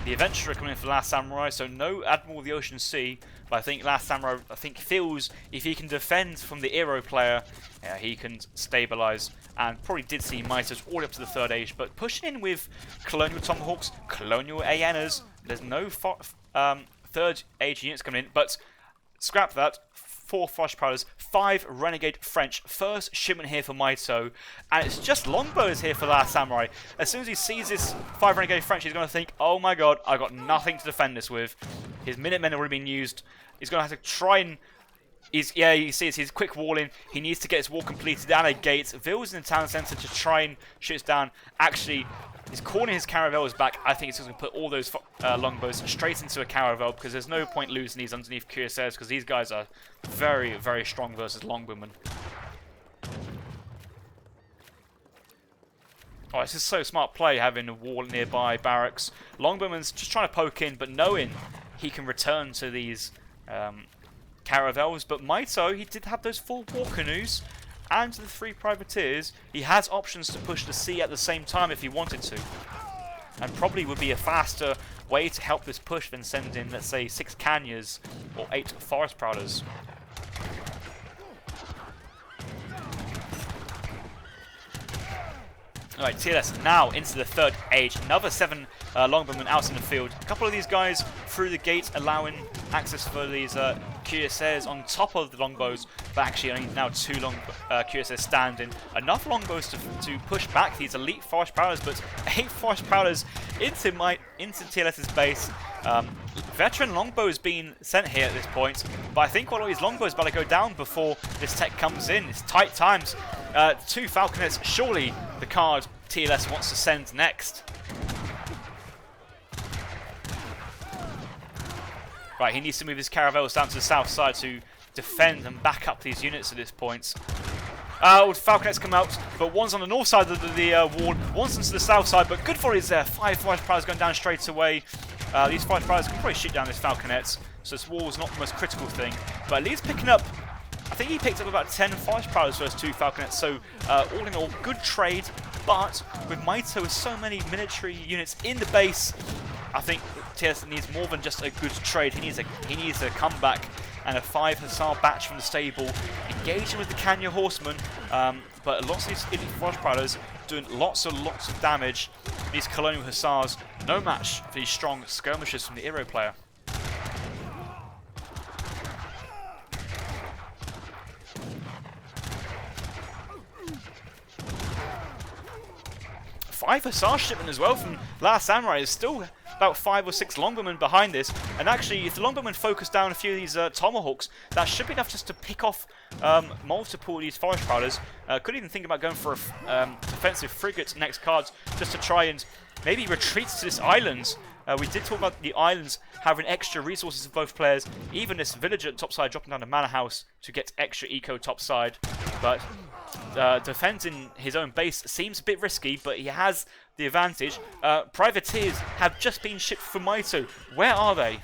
The Adventurer coming in for Last Samurai, so no Admiral of the Ocean Sea, but I think Last Samurai feels if he can defend from the Aero player, he can stabilise, and probably did see Mitoe's all up to the 3rd age, but pushing in with Colonial Tomahawks, Colonial ANers, there's no 3rd age units coming in, but scrap that. 4 Flush Powders, 5 Renegade French. First shipment here for Mitoe. And it's just longbows here for Last Samurai. As soon as he sees this 5 Renegade French, he's going to think, oh my god, I've got nothing to defend this with. His Minutemen have already been used. He's going to have to try and... you see he's quick walling. He needs to get his wall completed and a gate. Ville's in the town centre to try and shoot us down. Actually, he's calling his caravels back. I think he's going to put all those longbows straight into a caravel because there's no point losing these underneath cuirassiers because these guys are very, very strong versus longbowmen. Oh, this is so smart play having a wall nearby barracks. Longbowman's just trying to poke in, but knowing he can return to these caravels. But Mitoe, he did have those 4 war canoes. and the 3 privateers, he has options to push the sea at the same time if he wanted to. And probably would be a faster way to help this push than sending, let's say, 6 Canyers or 8 Forest Prowlers. Alright, TLS now into the 3rd age. Another 7 longbowmen out in the field. A couple of these guys through the gate, allowing access for these QSS on top of the longbows, but actually only now 2 QSS standing. Enough longbows to push back these elite Forest Prowlers, but 8 Forest Prowlers into TLS's base. Veteran longbows being sent here at this point, but I think one of these longbows better go down before this tech comes in. It's tight times. 2 Falconets, surely the card TLS wants to send next. Right, he needs to move his caravels down to the south side to defend and back up these units at this point. Falconets come out, but one's on the north side of the wall, one's into the south side, but good volleys there. 5 Forest Prowlers going down straight away. These Forest Prowlers can probably shoot down this Falconets, so this wall is not the most critical thing. But at least picking up, I think he picked up about 10 Forest Prowlers versus 2 Falconets, so all in all, good trade. But with Mitoe with so many military units in the base, I think TS needs more than just a good trade. He needs a comeback and a 5 Hussar batch from the stable, engaging with the Kanya Horsemen. But lots of these elite Forest Prowlers doing lots of damage. These Colonial Hussars, no match for these strong skirmishers from the Eero player. Five Hussar shipment as well from Last Samurai. Is still about 5 or 6 longbowmen behind this, and actually if the longbowmen focus down a few of these tomahawks, that should be enough just to pick off multiple of these Forest Prowlers. Could even think about going for a defensive frigate next cards, just to try and maybe retreat to this island. We did talk about the islands having extra resources for both players, even this villager at topside dropping down the manor house to get extra eco topside, but defending his own base seems a bit risky, but he has the advantage. Privateers have just been shipped from Mitoe. Where are they?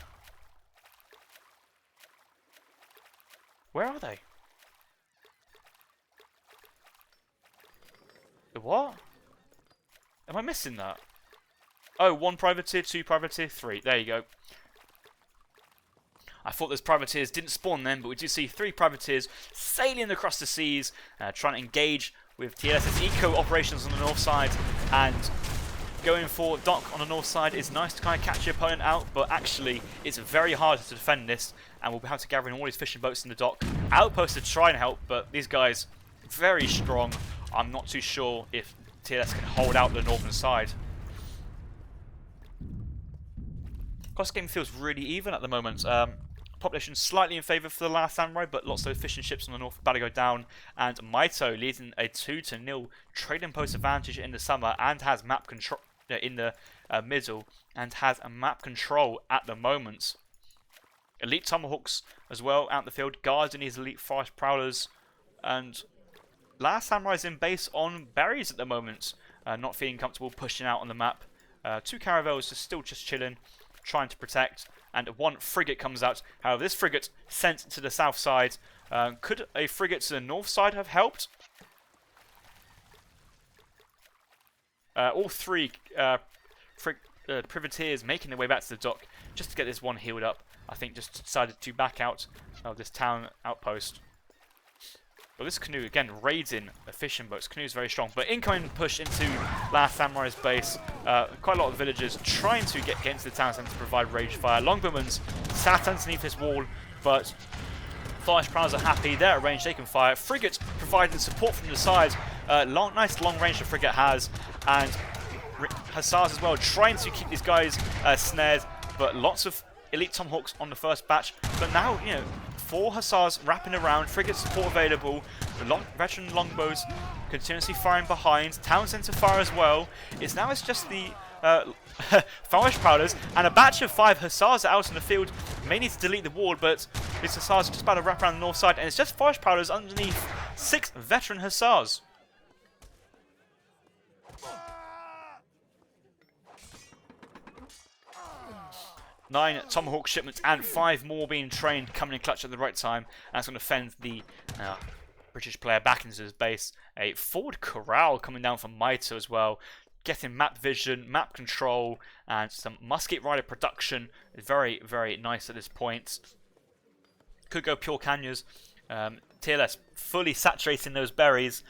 Where are they? The what? Am I missing that? Oh, 1 privateer, 2 privateer, 3. There you go. I thought those privateers didn't spawn then, but we do see 3 privateers sailing across the seas, trying to engage with TLS's eco operations on the north side, and going for dock on the north side is nice to kind of catch your opponent out, but actually it's very hard to defend this, and we'll have to gather in all these fishing boats in the dock. Outposts to try and help, but these guys, very strong. I'm not too sure if TLS can hold out the northern side. This game feels really even at the moment. Population slightly in favour for the Last Samurai, but lots of fishing ships on the north about to go down. And Mitoe leading a 2-0 trading post advantage in the summer, and has map control in the middle, and has a map control at the moment. Elite Tomahawks as well out in the field, guarding these elite Forest Prowlers, and Last Samurai's in base on berries at the moment, not feeling comfortable pushing out on the map. 2 caravels are still just chilling, trying to protect, and 1 frigate comes out. However, this frigate sent to the south side. Could a frigate to the north side have helped? All 3 privateers making their way back to the dock just to get this one healed up. I think just decided to back out of this town outpost. But this canoe, again, raiding a fishing boat. This canoe is very strong. But incoming push into Last Samurai's base. Quite a lot of villagers trying to get into the town centre to provide rage fire. Longbowmen's sat underneath this wall, but Forest Prowlers are happy. They're at range, they can fire. Frigate providing support from the side. Nice long range the frigate has. And Hussars as well, trying to keep these guys snared. But lots of elite Tomahawks on the first batch. But now, you know, 4 Hussars wrapping around, frigate support available, the veteran longbows continuously firing behind, town centre fire as well. It's just the Forest Prowlers, and a batch of 5 Hussars out in the field. May need to delete the wall, but these Hussars are just about to wrap around the north side, and it's just Forest Prowlers underneath 6 veteran Hussars. Nine Tomahawk shipments and 5 more being trained, coming in clutch at the right time. And that's going to fend the British player back into his base. A forward corral coming down from Mitoe as well. Getting map vision, map control, and some musket rider production. Very, very nice at this point. Could go pure Canyers. TLS fully saturating those berries.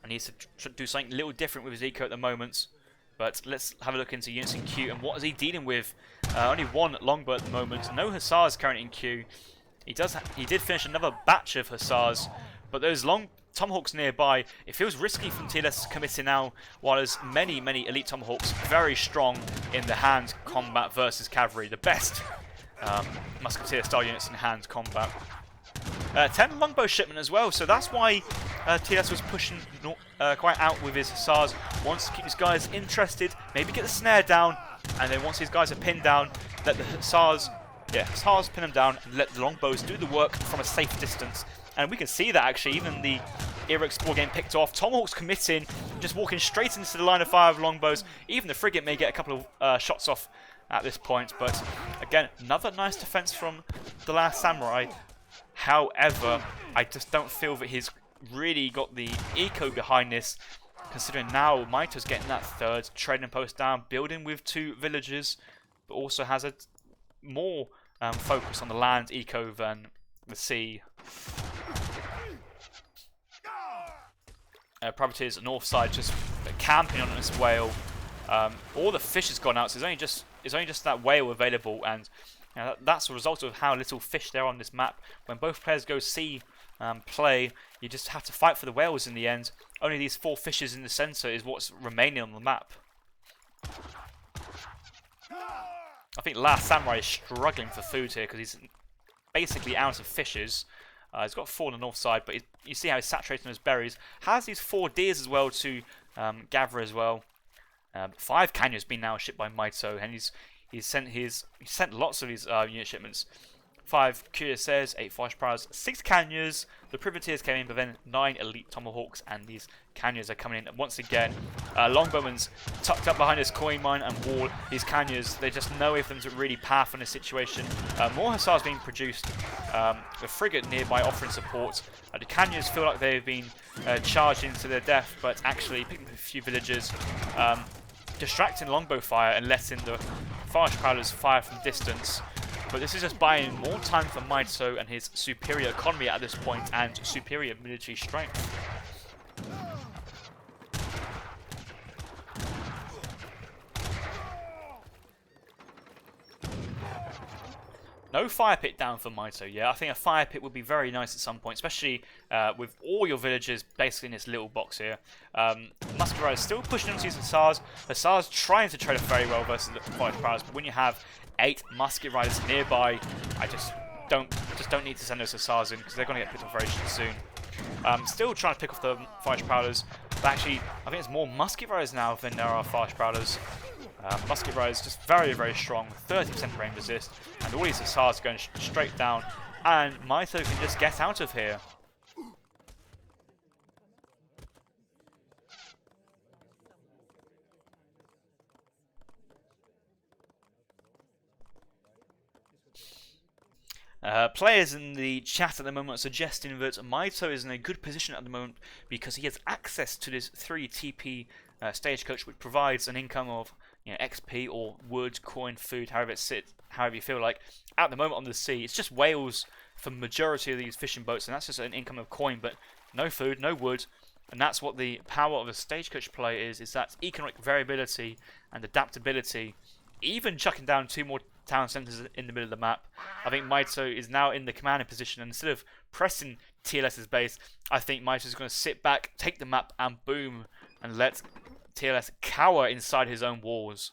And needs to do something a little different with his eco at the moment. But let's have a look into units in queue. And what is he dealing with? Only one longbow at the moment. No Hussars currently in queue. He did finish another batch of Hussars. But those long Tomahawks nearby, it feels risky from TLS committing now, while there's many elite Tomahawks very strong in the hand combat versus cavalry. The best musketeer style units in hand combat. 10 longbow shipment as well, so that's why TLS was pushing quite out with his Hussars. Wants to keep his guys interested, maybe get the snare down, and then once his guys are pinned down, let the Hussars pin them down and let the longbows do the work from a safe distance. And we can see that actually, even the Era Explorer getting picked off. Tomahawks committing, just walking straight into the line of fire of longbows. Even the frigate may get a couple of shots off at this point. But again, another nice defense from the last Samurai. However, I just don't feel that he's really got the eco behind this, considering now Mitoe's getting that third trading post down, building with 2 villages, but also has a more focus on the land eco than the sea. Privateers north side just camping on this whale. All the fish has gone out, so it's only just that whale available, and you know, that's a result of how little fish there are on this map. When both players go sea play, you just have to fight for the whales in the end. Only these 4 fishes in the center is what's remaining on the map. I think Last Samurai is struggling for food here because he's basically out of fishes. He's got 4 on the north side, but you see how he's saturating those berries. Has these 4 deers as well to gather as well. 5 Canyons being now shipped by Mitoe, and he's sent lots of his unit shipments. 5 Cuirassiers, 8 Flash Prowlers, 6 Canyons. The Privateers came in, but then 9 Elite Tomahawks, and these Canyons are coming in once again. Longbowmen's tucked up behind this coin mine and wall. These Canyons, there's just no way for them to really path on this situation. More Hussars being produced. The frigate nearby offering support. The Canyons feel like they've been charged into their death, but actually picking up a few villagers. Distracting longbow fire and letting the Flash Prowlers fire from distance. But this is just buying more time for Mitoe and his superior economy at this point and superior military strength. No fire pit down for Mitoe, yeah. I think a fire pit would be very nice at some point, especially with all your villagers basically in this little box here. Musket Riders still pushing onto these Hussars. Hussars trying to trade off very well versus the Flash Prowlers, but when you have 8 Musket Riders nearby, I just don't need to send those Hussars in because they're going to get picked off very soon. Still trying to pick off the Flash Prowlers, but actually I think it's more Musket Riders now than there are Flash Prowlers. Musket Riders just very, very strong, 30% range resist, and all these Hussars going straight down, and Mitoe can just get out of here. Players in the chat at the moment are suggesting that Mitoe is in a good position at the moment because he has access to this 3 TP stagecoach, which provides an income of XP or wood, coin, food, however you feel like. At the moment on the sea, it's just whales for the majority of these fishing boats, and that's just an income of coin, but no food, no wood, and that's what the power of a stagecoach play is that economic variability and adaptability. Even chucking down 2 more town centres in the middle of the map. I think Mitoe is now in the commanding position, and instead of pressing TLS's base, I think Mitoe is going to sit back, take the map, and boom, and let TLS cower inside his own walls.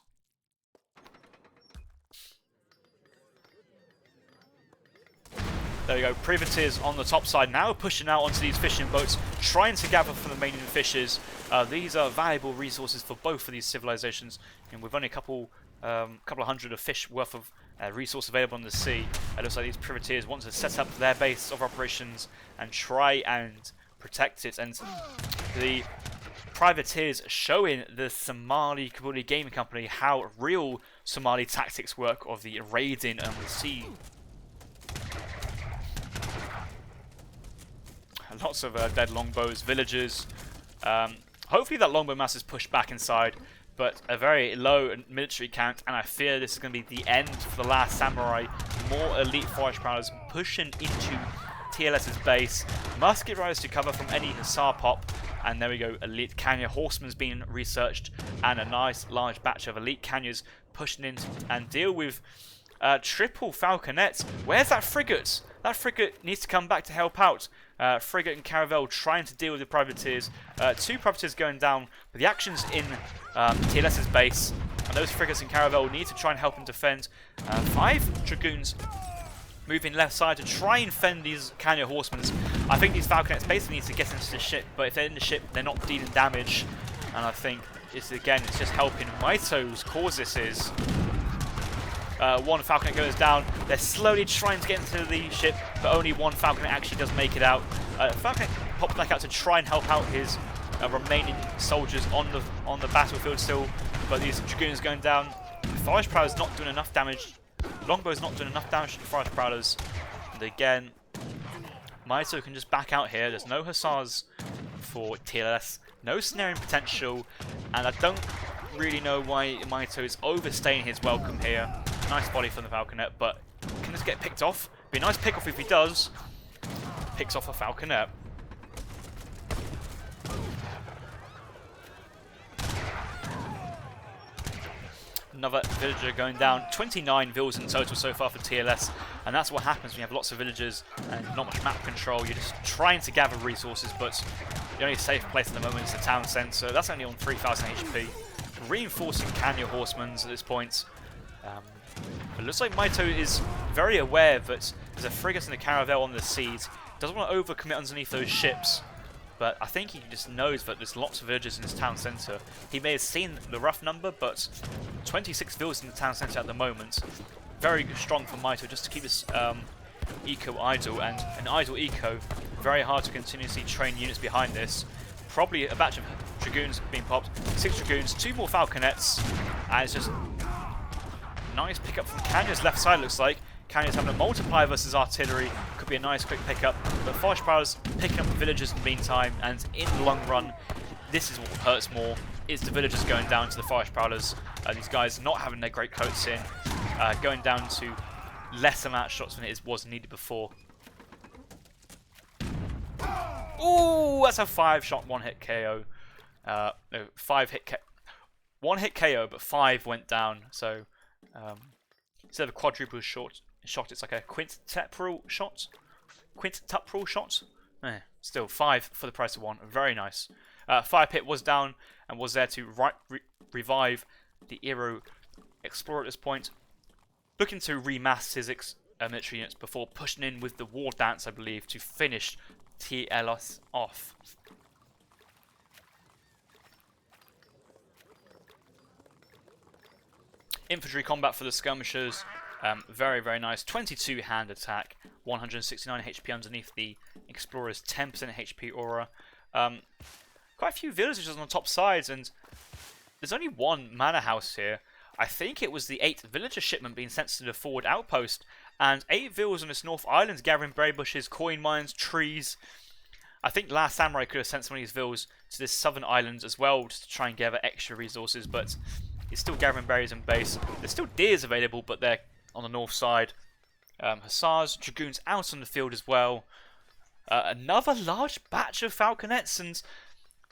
There we go, Privateers on the top side now pushing out onto these fishing boats, trying to gather from the remaining fishes. These are valuable resources for both of these civilizations, and with only a couple of hundred of fish worth of resource available on the sea. It looks like these Privateers want to set up their base of operations and try and protect it. And the Privateers showing the Somali Kabuli Gaming Company how real Somali tactics work of the raiding on the sea. Lots of dead longbows, villagers. Hopefully that longbow mass is pushed back inside, but a very low military count, and I fear this is going to be the end for the last samurai. More elite forest prowlers pushing into TLS's base. Musket riders to cover from any hussar pop, and there we go. Elite Kanya horsemen's being researched, and a nice large batch of elite Kanyas pushing in and deal with triple falconets. Where's that frigate? That frigate needs to come back to help out. Frigate and Caravel trying to deal with the privateers. 2 privateers going down, but the action's in TLS's base, and those frigates and Caravel need to try and help him defend. 5 dragoons moving left side to try and fend these Kanya horsemen. I think these falconets basically need to get into the ship, but if they're in the ship, they're not dealing damage, and I think it's just helping Mitoe's cause this is. 1 falconet goes down. They're slowly trying to get into the ship, but only 1 falconet actually does make it out. Falconet pops back out to try and help out his remaining soldiers on the battlefield still, but these dragoons going down. Forest Prowler's not doing enough damage. Longbow's not doing enough damage to the Forest Prowlers. And again, Mitoe can just back out here. There's no hussars for TLS, no snaring potential, and I don't really know why Mitoe is overstaying his welcome here. Nice body from the falconet, but can this get picked off? Be a nice pick off if he does. Picks off a falconet. Another villager going down. 29 vills in total so far for TLS, and that's what happens when you have lots of villagers and not much map control. You're just trying to gather resources, but the only safe place at the moment is the town centre. That's only on 3,000 HP. Reinforcing Kanya horsemen at this point. It looks like Mitoe is very aware that there's a frigate and a caravel on the seas. Doesn't want to overcommit underneath those ships, but I think he just knows that there's lots of villagers in his town centre. He may have seen the rough number, but 26 villas in the town centre at the moment. Very strong for Mitoe just to keep this eco idle, and an idle eco, very hard to continuously train units behind this. Probably a batch of dragoons being popped. 6 dragoons, 2 more falconets, and it's just nice pickup from Kanya's left side, looks like. Kanya's having a multiplier versus artillery. Could be a nice quick pickup. But Forest Prowlers picking up the villagers in the meantime, and in the long run, this is what hurts more, is the villagers going down to the Forest Prowlers. These guys not having their great coats in, going down to less amount of shots than it was needed before. Ooh, that's a 5-shot, 1-hit KO. No, 5-hit KO. 1-hit KO, but 5 went down, so instead of a quadruple shot, it's like a quintuple shot. Still 5 for the price of 1. Very nice. Fire Pit was down and was there to revive the Aero Explorer at this point. Looking to remass his military units before pushing in with the War Dance, I believe, to finish TLS off. Infantry combat for the skirmishers, very, very nice. 22 hand attack, 169 HP underneath the Explorer's 10% HP aura. Quite a few villagers on the top sides, and there's only 1 manor house here. I think it was the 8th villager shipment being sent to the forward outpost, and 8 villas on this North Island gathering berry bushes, coin mines, trees. I think Last Samurai could have sent some of these villas to this southern island as well, just to try and gather extra resources, but it's still gathering berries in base. There's still deers available, but they're on the north side. Hussars, dragoons out on the field as well. Another large batch of falconets, and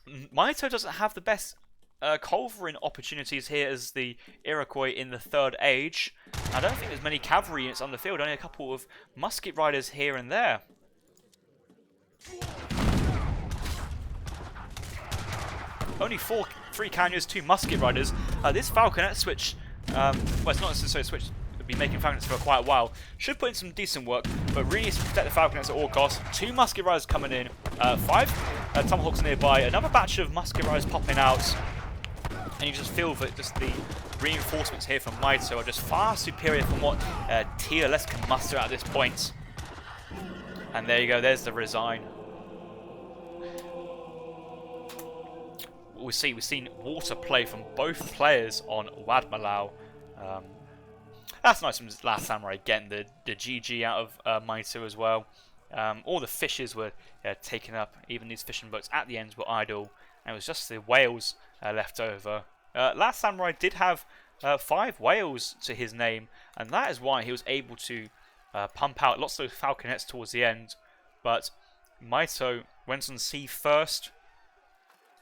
Mitoe doesn't have the best culverin opportunities here as the Iroquois in the Third Age. I don't think there's many cavalry units on the field, only a couple of musket riders here and there. Only 3 Kanyas, 2 musket riders. This falconet switch, well, it's not necessarily a switch, it'll be making falconets for quite a while. Should put in some decent work, but really needs to protect the falconets at all costs. 2 musket riders coming in, 5 tomahawks nearby, another batch of musket riders popping out. And you just feel that just the reinforcements here from Mitoe are just far superior from what TLS can muster at this point. And there you go, there's the resign. We've seen water play from both players on Wadmalaw. That's nice from Last Samurai getting the GG out of Mitoe as well. All the fishes were taken up. Even these fishing boats at the end were idle. And it was just the whales left over. Last Samurai did have 5 whales to his name, and that is why he was able to pump out lots of those falconets towards the end. But Mitoe went on sea first,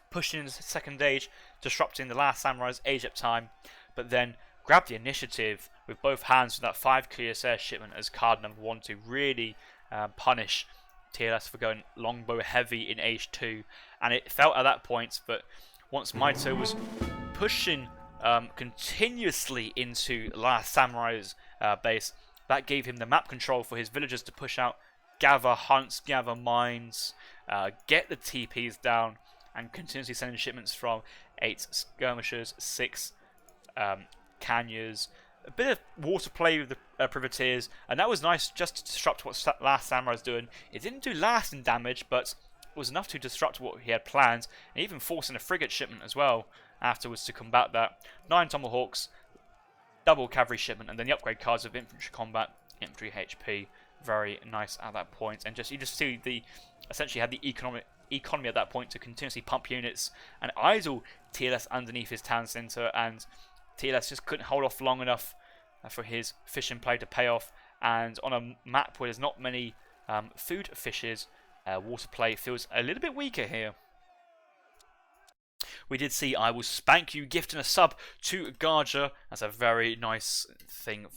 pushing into the second age, disrupting the Last Samurai's age up time, but then grabbed the initiative with both hands with that 5 Cuirassier shipment as card number 1 to really punish TLS for going longbow heavy in age 2. And it felt at that point, but once Mitoe was pushing continuously into Last Samurai's base, that gave him the map control for his villagers to push out, gather hunts, gather mines, get the TPs down, and continuously sending shipments from 8 skirmishers, 6 Kanyas, a bit of water play with the privateers, and that was nice just to disrupt what Last Samurai was doing. It didn't do lasting damage, but was enough to disrupt what he had planned, and even forcing a frigate shipment as well afterwards to combat that. 9 Tomahawks, double cavalry shipment, and then the upgrade cards of infantry combat, infantry HP, very nice at that point. And you just see the essentially had the economy at that point to continuously pump units and idle TLS underneath his town centre, and TLS just couldn't hold off long enough for his fishing play to pay off. And on a map where there's not many food fishes, water play feels a little bit weaker here. We did see I Will Spank You gifting a sub to Garja. That's a very nice thing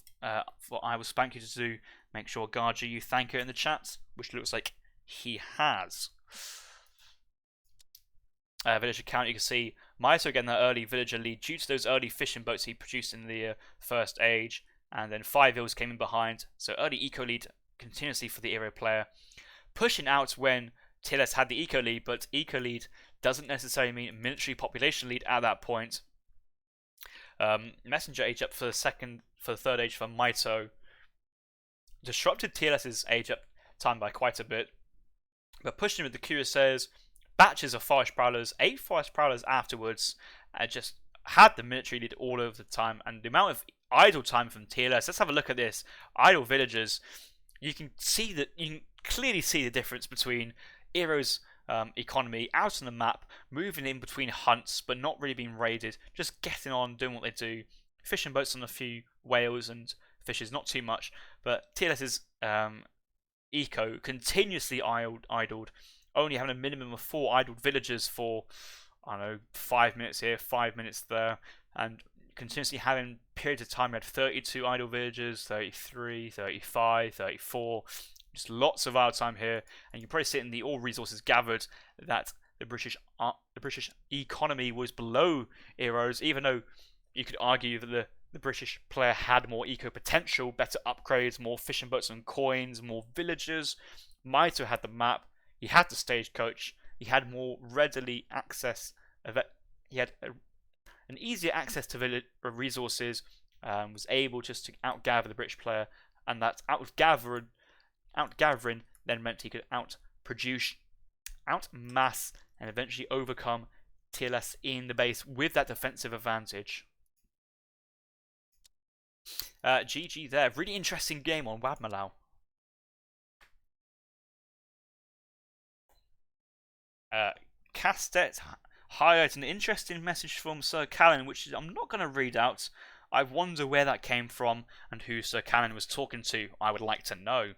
for I Will Spank You to do. Make sure, Garja, you thank her in the chat, which looks like he has. Village account, you can see Mitoe getting that early villager lead due to those early fishing boats he produced in the first age, and then 5 ills came in behind, so early eco lead continuously for the Aero player. Pushing out when TLS had the eco lead, but eco lead doesn't necessarily mean military population lead at that point. Messenger age up for the third age for Mitoe. Disrupted TLS's age up time by quite a bit, but pushing with the Cuirassiers, batches of Forest Prowlers, 8 Forest Prowlers afterwards, just had the military lead all over the time. And the amount of idle time from TLS, let's have a look at this. Idle villagers, you can clearly see the difference between Aero's economy out on the map, moving in between hunts but not really being raided, just getting on, doing what they do, fishing boats on a few whales and fishes, not too much, but TLS's eco continuously idled, only having a minimum of 4 idled villagers for, I don't know, 5 minutes here, 5 minutes there, and continuously having periods of time. We had 32 idle villagers, 33, 35, 34, just lots of idle time here, and you can probably see in the all resources gathered that the British economy was below Aero's, even though you could argue that the British player had more eco potential, better upgrades, more fishing boats and coins, more villagers. Mitoe had the map, he had the stagecoach, he had more readily access, he had an easier access to resources, was able just to outgather the British player, and that outgathering then meant he could outproduce, outmass, and eventually overcome TLS in the base with that defensive advantage. GG there. Really interesting game on Wadmalaw. Castet highlighted an interesting message from Sir Callan, which I'm not going to read out. I wonder where that came from and who Sir Callan was talking to. I would like to know.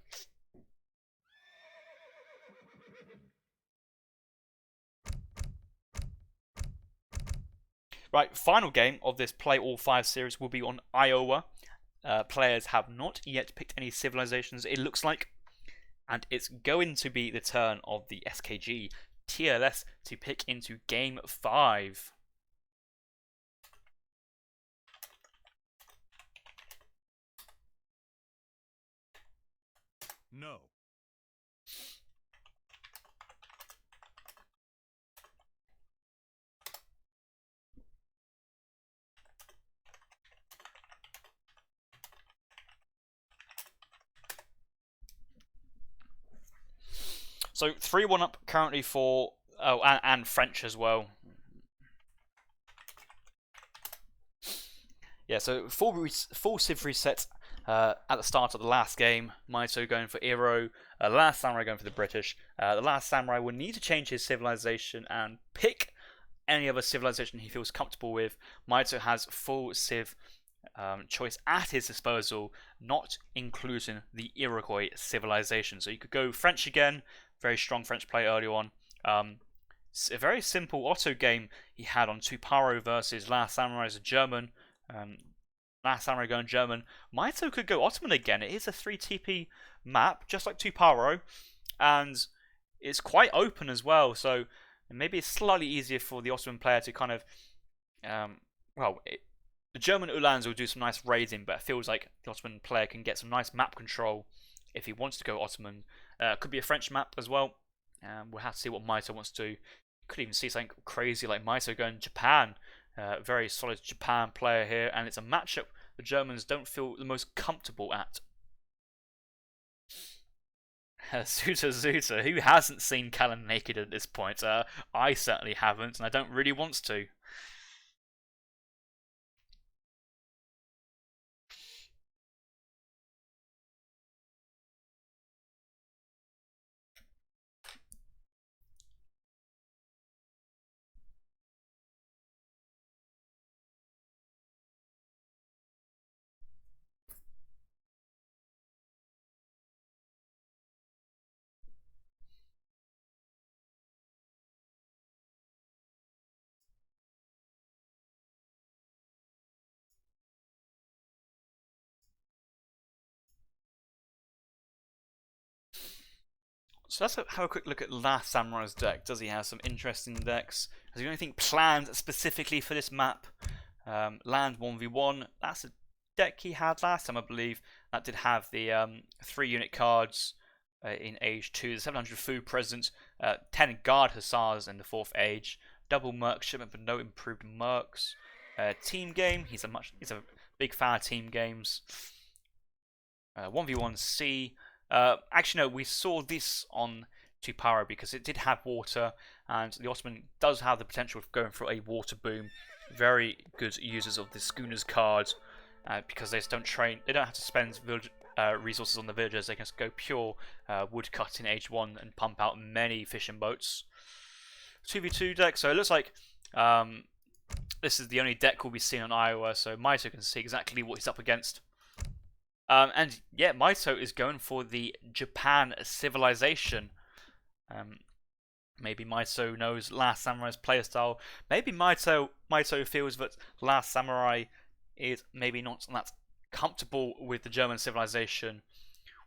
Right, final game of this Play All 5 series will be on Iowa. Players have not yet picked any civilizations, it looks like. And it's going to be the turn of the SKG TLS to pick into Game 5. No. So 3-1 up currently for and French as well. Yeah, so full civ reset At the start of the last game, Mitoe going for Iro, the Last Samurai going for the British. The Last Samurai will need to change his civilization and pick any other civilization he feels comfortable with. Mitoe has full civ choice at his disposal, not including the Iroquois civilization. So you could go French again, very strong French play early on. A very simple auto game he had on Tuparo versus Last Samurai as a German. Last Samurai going German. Mitoe could go Ottoman again. It is a 3 TP map, just like Tuparo, and it's quite open as well. So maybe it's slightly easier for the Ottoman player to kind of, the German Ulans will do some nice raiding, but it feels like the Ottoman player can get some nice map control if he wants to go Ottoman. Could be a French map as well. We'll have to see what Mitoe wants to do. Could even see something crazy like Mitoe going Japan. Very solid Japan player here, and it's a matchup the Germans don't feel the most comfortable at. Zuta, who hasn't seen Callan naked at this point? I certainly haven't, and I don't really want to. So let's have a quick look at Last Samurai's deck. Does he have some interesting decks? Has he got anything planned specifically for this map? Land 1v1, that's a deck he had last time, I believe. That did have the 3 unit cards in Age 2, the 700 food present, 10 Guard Hussars in the 4th Age, double Merc shipment but no improved Mercs. Team game, he's a big fan of team games. 1v1C. Actually, no, we saw this on Tuparo because it did have water, and the Ottoman does have the potential of going for a water boom. Very good users of the Schooners card because they just don't train. They don't have to spend resources on the villagers. They can just go pure woodcut in Age 1 and pump out many fishing boats. 2v2 deck. So it looks like this is the only deck we'll be seeing on Iowa. So Mitoe can see exactly what he's up against. And yeah, Mitoe is going for the Japan civilization. Maybe Mitoe knows Last Samurai's playstyle. Maybe Mitoe feels that Last Samurai is maybe not that comfortable with the German civilization.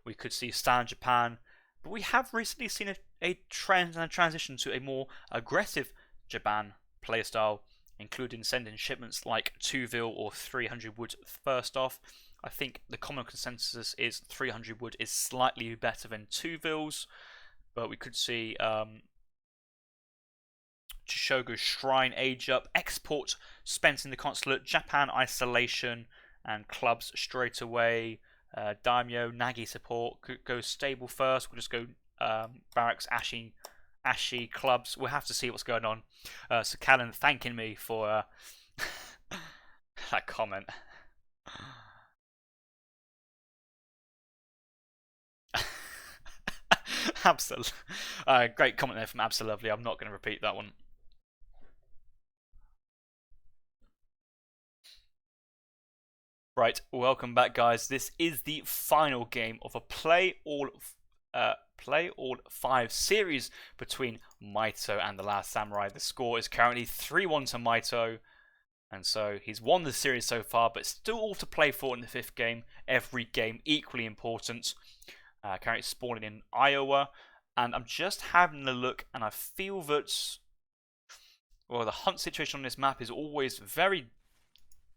We could see Stan Japan, but we have recently seen a trend and a transition to a more aggressive Japan playstyle, including sending shipments like 2-vil or 300 wood first off. I think the common consensus is 300 wood is slightly better than 2-vils, but we could see Chishogo's Shrine age up, export spent in the consulate, Japan isolation, and clubs straight away. Daimyo, Nagi support, could go stable first, we'll just go barracks, Ashi, clubs. We'll have to see what's going on. So Callan thanking me for that comment. Absolutely. Great comment there from Absolutely. I'm not going to repeat that one. Right, welcome back, guys. This is the final game of a play all 5 series between Mitoe and the Last Samurai. The score is currently 3-1 to Mitoe, and so he's won the series so far, but still all to play for in the 5th game. Every game equally important. Currently spawning in Iowa, and I'm just having a look, and I feel that, well, the hunt situation on this map is always very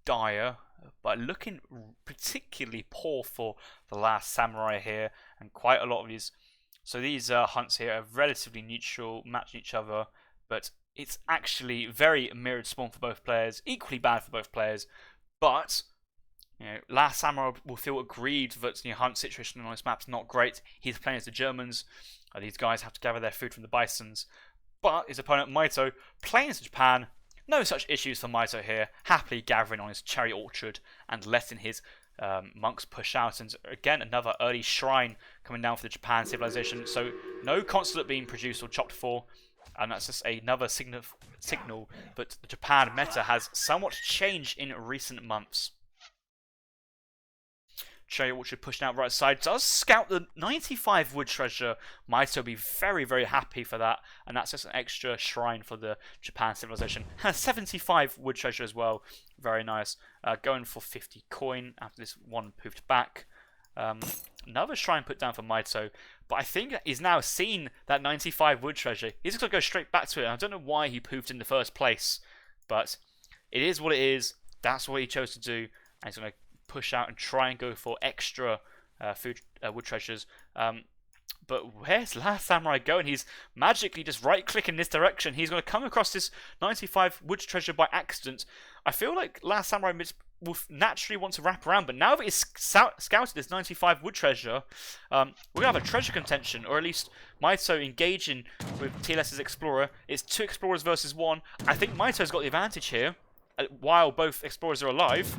dire, but looking particularly poor for the Last Samurai here, and quite a lot of these. So these hunts here are relatively neutral, matching each other, but it's actually very mirrored spawn for both players, equally bad for both players, but Last Samurai will feel aggrieved that hunt situation on this map's not great. He's playing as the Germans. These guys have to gather their food from the bisons. But his opponent Mitoe, playing as Japan, no such issues for Mitoe here, happily gathering on his cherry orchard and letting his monks push out, and again another early shrine coming down for the Japan civilization. So no consulate being produced or chopped for, and that's just another signal that the Japan meta has somewhat changed in recent months. Cherry Orchard pushing out right side, does scout the 95 wood treasure. Mitoe will be very, very happy for that, and that's just an extra shrine for the Japan civilization. Has 75 wood treasure as well, very nice. Going for 50 coin after this one poofed back. Another shrine put down for Mitoe, but I think he's now seen that 95 wood treasure. He's just going to go straight back to it. I don't know why he poofed in the first place, but it is what it is. That's what he chose to do, and he's going to push out and try and go for extra wood treasures. But where's Last Samurai going? He's magically just right-clicking in this direction. He's going to come across this 95 wood treasure by accident. I feel like Last Samurai will naturally want to wrap around, but now that he's scouted this 95 wood treasure, we're going to have a treasure contention, or at least Mitoe engaging with TLS's Explorer. It's 2 Explorers versus 1. I think Mitoe's got the advantage here, while both Explorers are alive.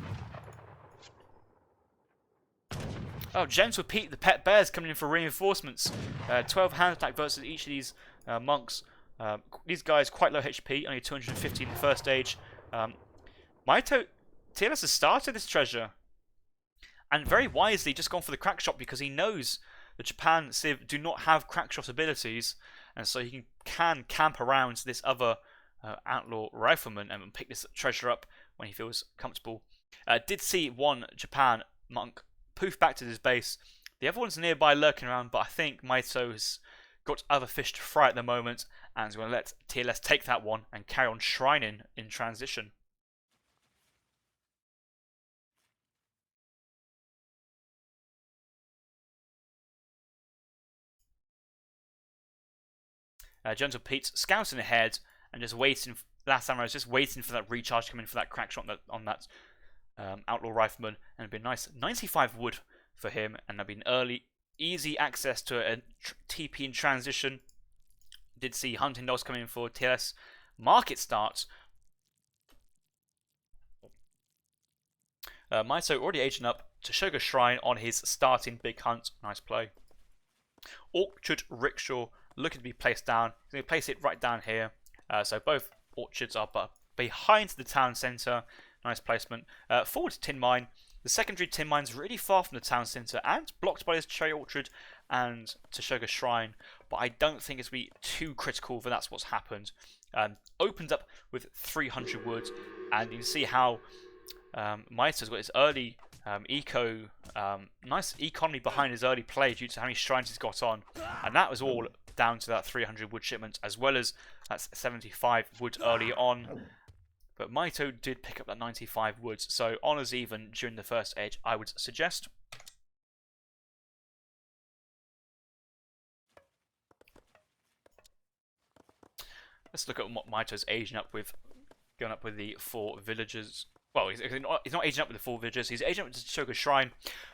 Oh, Gentle Pete, the pet bear's coming in for reinforcements. 12 hand attack versus each of these monks. These guys quite low HP, only 250 in the first stage. Mitoe, TLS has started this treasure, and very wisely just gone for the crack shot because he knows the Japan Civ do not have crack shot abilities, and so he can camp around this other outlaw rifleman and pick this treasure up when he feels comfortable. Did see one Japan monk poof back to his base. The other one's nearby lurking around, but I think Mitoe has got other fish to fry at the moment, and is going to let TLS take that one and carry on shrining in transition. Gentle Pete scouting ahead and just waiting. Last Samurai is just waiting for that recharge to come in for that crack shot on that outlaw rifleman, and it'd be a nice 95 wood for him, and that'd be an early, easy access to a TP in transition. Did see hunting dogs coming in for TLS. Market starts. Mitoe already aging up to Sugar Shrine on his starting big hunt. Nice play. Orchard Rickshaw looking to be placed down. He's going to place it right down here. So both orchards are behind the town centre. Nice placement. Forward to Tin Mine. The secondary Tin Mine's really far from the town centre and blocked by this Cherry Orchard and Sugar Shrine. But I don't think it's going to be too critical that that's what's happened. Opened up with 300 wood, and you can see how Mitoe's got his early nice economy behind his early play due to how many shrines he's got on, and that was all down to that 300 wood shipment, as well as that 75 wood early on. But Mitoe did pick up that 95 wood, so honours even during the first edge, I would suggest. Let's look at what Mitoe's aging up with, going up with the 4 villagers. Well, he's not aging up with the 4 villagers, he's aging up with the Sugar Shrine,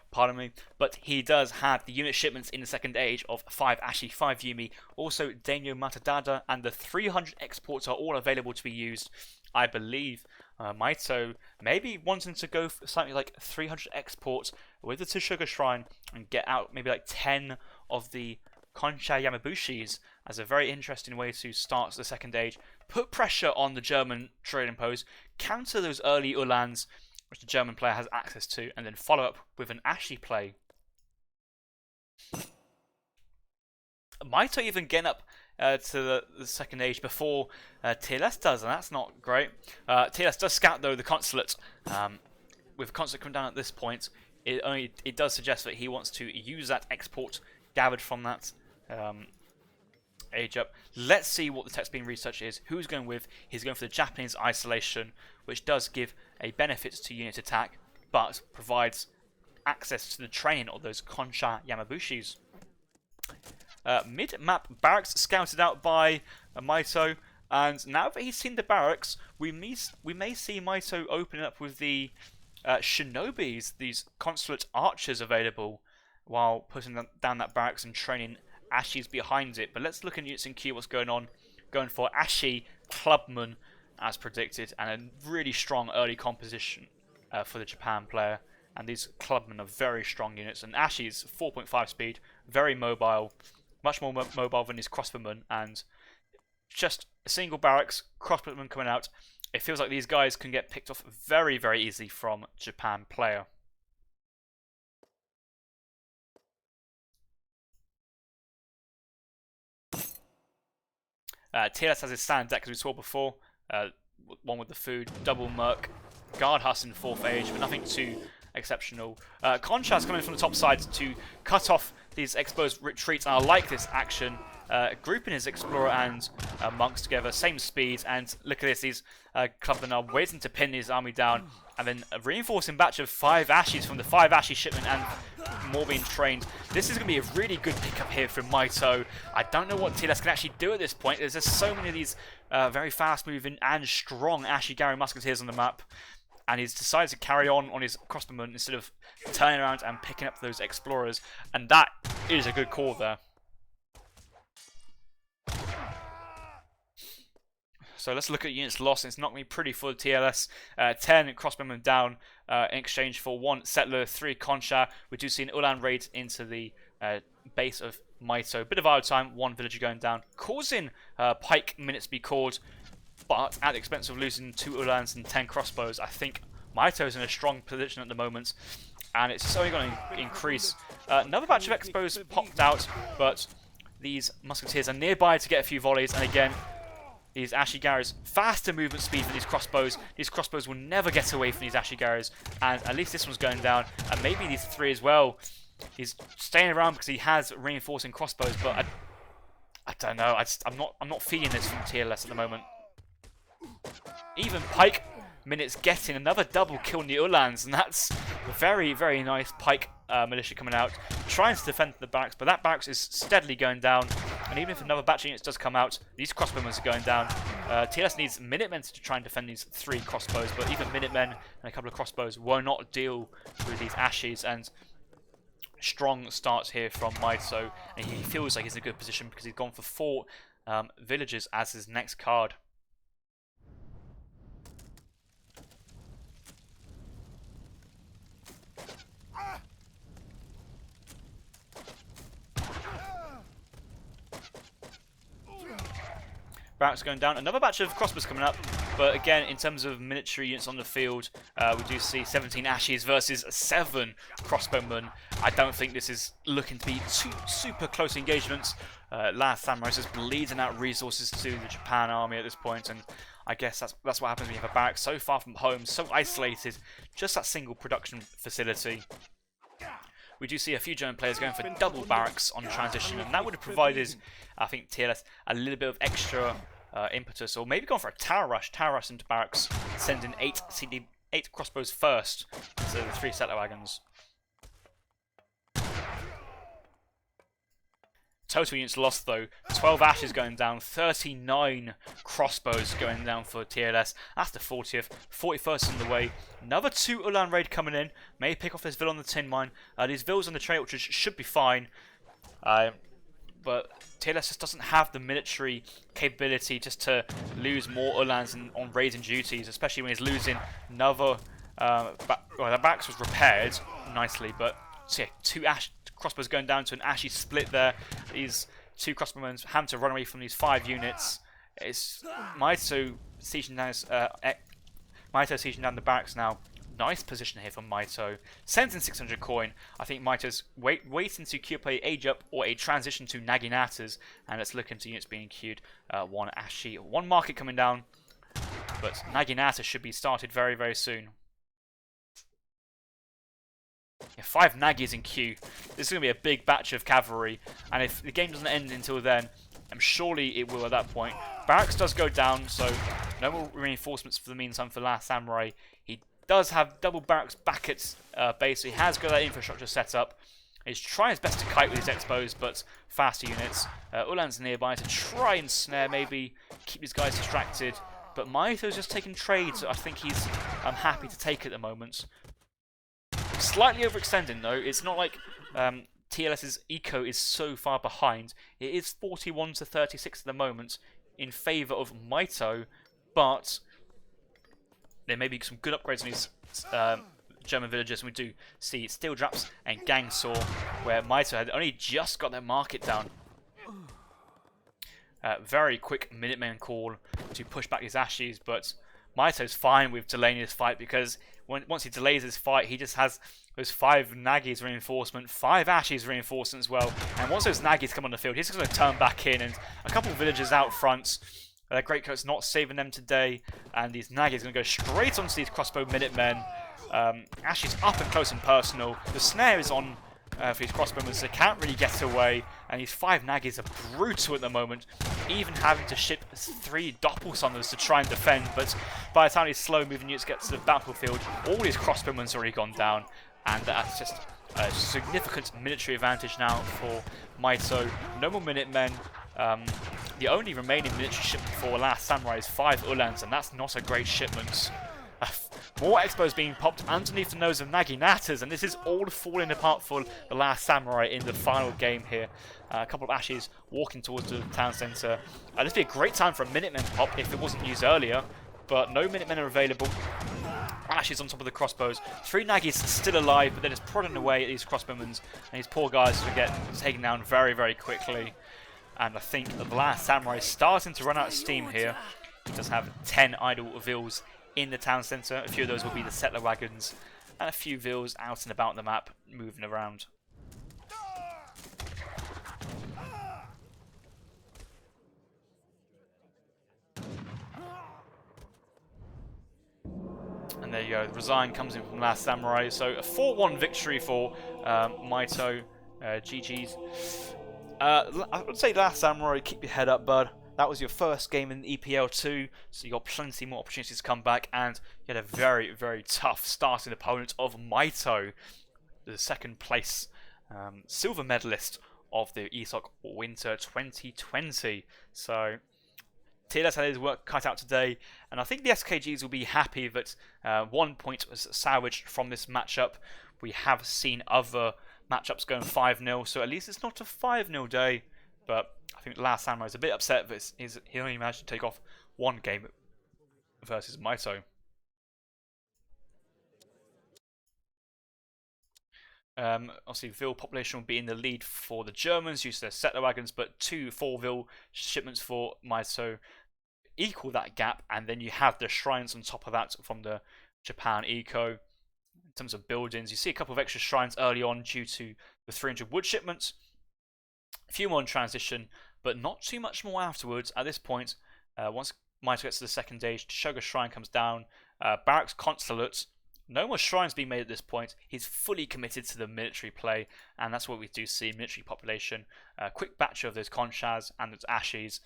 pardon me, but he does have the unit shipments in the second age of 5 Ashi, 5 Yumi, also Daimyo Matadada, and the 300 exports are all available to be used. I believe Mitoe maybe wanting to go for something like 300 exports with the Sugar Shrine and get out maybe like 10 of the Konsha Yamabushis as a very interesting way to start the second age, put pressure on the German trading post, counter those early Ulans which the German player has access to, and then follow up with an Ashi play. Mitoe even getting up to the second age before TLS does, and that's not great. TLS does scout though the consulate. With consulate coming down at this point, it does suggest that he wants to use that export gathered from that age up. Let's see what the text being research is. Who's going with? He's going for the Japanese isolation, which does give a benefit to unit attack, but provides access to the training of those Konsha Yamabushis. Mid-map barracks scouted out by Mitoe, and now that he's seen the barracks, we may see Mitoe opening up with the shinobis, these consulate archers available, while putting down that barracks and training Ashi's behind it. But let's look in units in queue what's going on. Going for Ashi Clubman as predicted, and a really strong early composition for the Japan player. And these clubmen are very strong units. And Ashi's 4.5 speed, very mobile, much more mobile than his crossbowmen. And just a single barracks, crossbowmen coming out. It feels like these guys can get picked off very, very easily from Japan player. TLS has his standard deck as we saw before. One with the food, double merc, guard huss in 4th age, but nothing too exceptional. Concha's coming from the top side to cut off these exposed retreats, and I like this action. Grouping his explorer and monks together, same speed, and look at this, these clubmen are waiting to pin his army down, and then a reinforcing batch of 5 Ashies from the 5 Ashie shipment and more being trained. This is going to be a really good pickup here from Mitoe. I don't know what TLS can actually do at this point. There's just so many of these very fast-moving and strong Ashigaru musketeers on the map, and he's decided to carry on his crossbowmen instead of turning around and picking up those explorers, and that is a good call there. So let's look at units lost. It's not going to be pretty for the TLS. 10 crossbowmen down in exchange for 1 settler, 3 Concha. We do see an Ulan raid into the base of Mitoe. Bit of idle time, 1 villager going down, causing pike minutes to be called, but at the expense of losing 2 Ulans and 10 crossbows. I think Mitoe's in a strong position at the moment, and it's only going to increase. Another batch of expos popped out, but these musketeers are nearby to get a few volleys, and again, these Ashigarus, faster movement speed for these crossbows. These crossbows will never get away from these Ashigarus, and at least this one's going down, and maybe these 3 as well. He's staying around because he has reinforcing crossbows, but I don't know. I'm not feeling this from TLS at the moment. Even pike minutes getting another double kill in the Ulans, and that's a very, very nice pike militia coming out, trying to defend the barracks, but that barracks is steadily going down. And even if another batch of units does come out, these crossbowmen are going down. TLS needs Minutemen to try and defend these 3 crossbows, but even Minutemen and a couple of crossbows will not deal with these Ashies. And strong starts here from Mitoe, and he feels like he's in a good position because he's gone for 4 villagers as his next card. Barracks going down. Another batch of crossbows coming up, but again, in terms of military units on the field, we do see 17 Ashies versus 7 crossbowmen. I don't think this is looking to be super close engagements. Last Samurai is just bleeding out resources to the Japan army at this point, and I guess that's what happens when you have a barracks so far from home, so isolated, just that single production facility. We do see a few German players going for double barracks on transition, and that would have provided, I think, TLS a little bit of extra impetus, or maybe gone for a tower rush into barracks, sending 8 crossbows first instead of the 3 settler wagons. Total units lost though, 12 Ashes going down, 39 crossbows going down for TLS. That's the 40th, 41st in the way. Another 2 Ulan raid coming in, may pick off this Vill on the tin mine. These Vills on the trail, which should be fine. But TLS just doesn't have the military capability just to lose more Ulans on raiding duties, especially when he's losing another... well, the backs was repaired nicely, but so yeah, 2 crossbows going down to an Ashy split there. These 2 crossbowmen having to run away from these 5 units. It's Mitoe sieging down the barracks now. Nice position here from Mitoe. Sends in 600 coin. I think Mitoe's waiting to queue up a age up or a transition to Naginatas, and let's look into units being queued. 1 Ashi, 1 market coming down, but Naginata should be started very, very soon. Yeah, 5 Nagis in queue. This is going to be a big batch of cavalry, and if the game doesn't end until then, surely it will at that point. Barracks does go down, so no more reinforcements for the meantime for Last Samurai. He does have double barracks back at base, so he has got that infrastructure set up. He's trying his best to kite with his expos, but faster units. Ulan's nearby to try and snare, maybe keep these guys distracted. But Mitoe's just taking trades, I think he's happy to take at the moment. Slightly overextending though. It's not like TLS's eco is so far behind. It is 41 to 36 at the moment in favour of Mitoe, but there may be some good upgrades on his German villages, and we do see steel traps and gang saw, where Mitoe had only just got their market down. Very quick Minutemen call to push back his Ashes, but Mitoe's fine with delaying his fight, because once he delays his fight, he just has those 5 Naggies reinforcement, 5 Ashes reinforcement as well, and once those Naggies come on the field, he's just going to turn back in, and a couple of villagers out front. Their Greatcoat's not saving them today, and these Naggies are going to go straight onto these crossbow Minutemen. Ashes up and close and personal. The snare is on for these crossbowmen, so they can't really get away, and these 5 Naggies are brutal at the moment, even having to ship 3 Doppelsunners to try and defend, but by the time these slow moving units get to the battlefield, all these crossbowmen's already gone down, and that's just a significant military advantage now for Mitoe. No more Minutemen. The only remaining military shipment for Last Samurai is 5 Uhlans, and that's not a great shipment. More expos being popped underneath the nose of Naginatas, and this is all falling apart for the Last Samurai in the final game here. A couple of Ashes walking towards the town centre. This would be a great time for a Minutemen pop if it wasn't used earlier, but no Minutemen are available. Ashes on top of the crossbows. 3 Naggies still alive, but they're just prodding away at these crossbowmen, and these poor guys will get taken down very, very quickly. And I think the Last Samurai is starting to run out of steam here. He does have 10 idle vills in the town centre. A few of those will be the settler wagons, and a few vills out and about the map, moving around. And there you go, the Resign comes in from Last Samurai. So a 4-1 victory for Mitoe. GG's. I would say Last Samurai, keep your head up, bud. That was your first game in EPL 2, so you got plenty more opportunities to come back, and you had a very, very tough starting opponent of Mitoe, the 2nd place silver medalist of the ESOC Winter 2020. So TLS had his work cut out today, and I think the SKGs will be happy that 1 point was salvaged from this matchup. We have seen other matchups going 5-0, so at least it's not a 5-0 day. But I think Last Samurai is a bit upset that he only managed to take off 1 game versus Mitoe. Obviously, Ville population will be in the lead for the Germans, due to their settler wagons, but 2 4-Ville shipments for Mitoe equal that gap, and then you have the shrines on top of that from the Japan Eco. In terms of buildings, you see a couple of extra shrines early on due to the 300 wood shipments. A few more in transition, but not too much more afterwards. At this point, once Mitoe gets to the 2nd stage, Shoga Shrine comes down, Barracks Consulate. No more shrines being made at this point. He's fully committed to the military play, and that's what we do see, military population. Quick batch of those Conchas and those Ashes,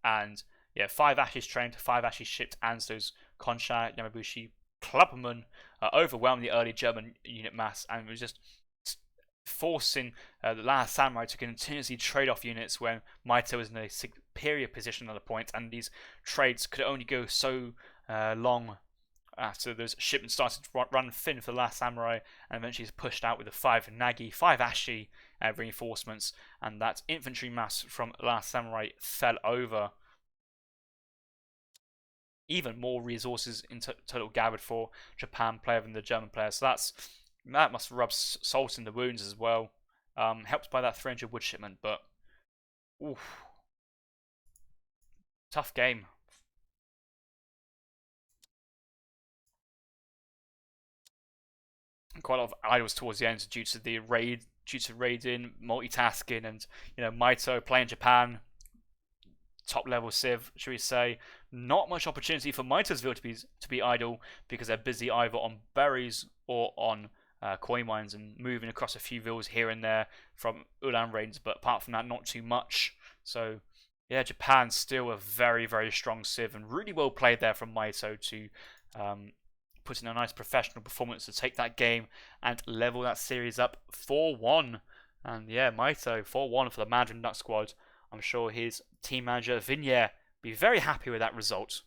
and yeah, 5 Ashes trained, 5 Ashes shipped, and those Concha, Yamabushi, Clubberman overwhelmed the early German unit mass, and was just forcing the Last Samurai to continuously trade off units when Mitoe was in a superior position at the point, and these trades could only go so long after those shipments started to run thin for the Last Samurai, and eventually is pushed out with the 5 Nagi, 5 Ashi reinforcements, and that infantry mass from Last Samurai fell over. Even more resources in total gathered for Japan player than the German player, so that must rub salt in the wounds as well. Helped by that 300 wood shipment, but oof, tough game. Quite a lot of idols towards the end due to the raiding, multitasking, and Mitoe playing Japan, top level civ, should we say. Not much opportunity for Mitoe's Ville to be idle, because they're busy either on berries or on coin mines and moving across a few villas here and there from Ulan raids, but apart from that, not too much. So yeah, Japan's still a very, very strong civ, and really well played there from Mitoe to put in a nice professional performance to take that game and level that series up 4-1. And yeah, Mitoe 4-1 for the Mandarin Duck squad. I'm sure his team manager Vignier be very happy with that result.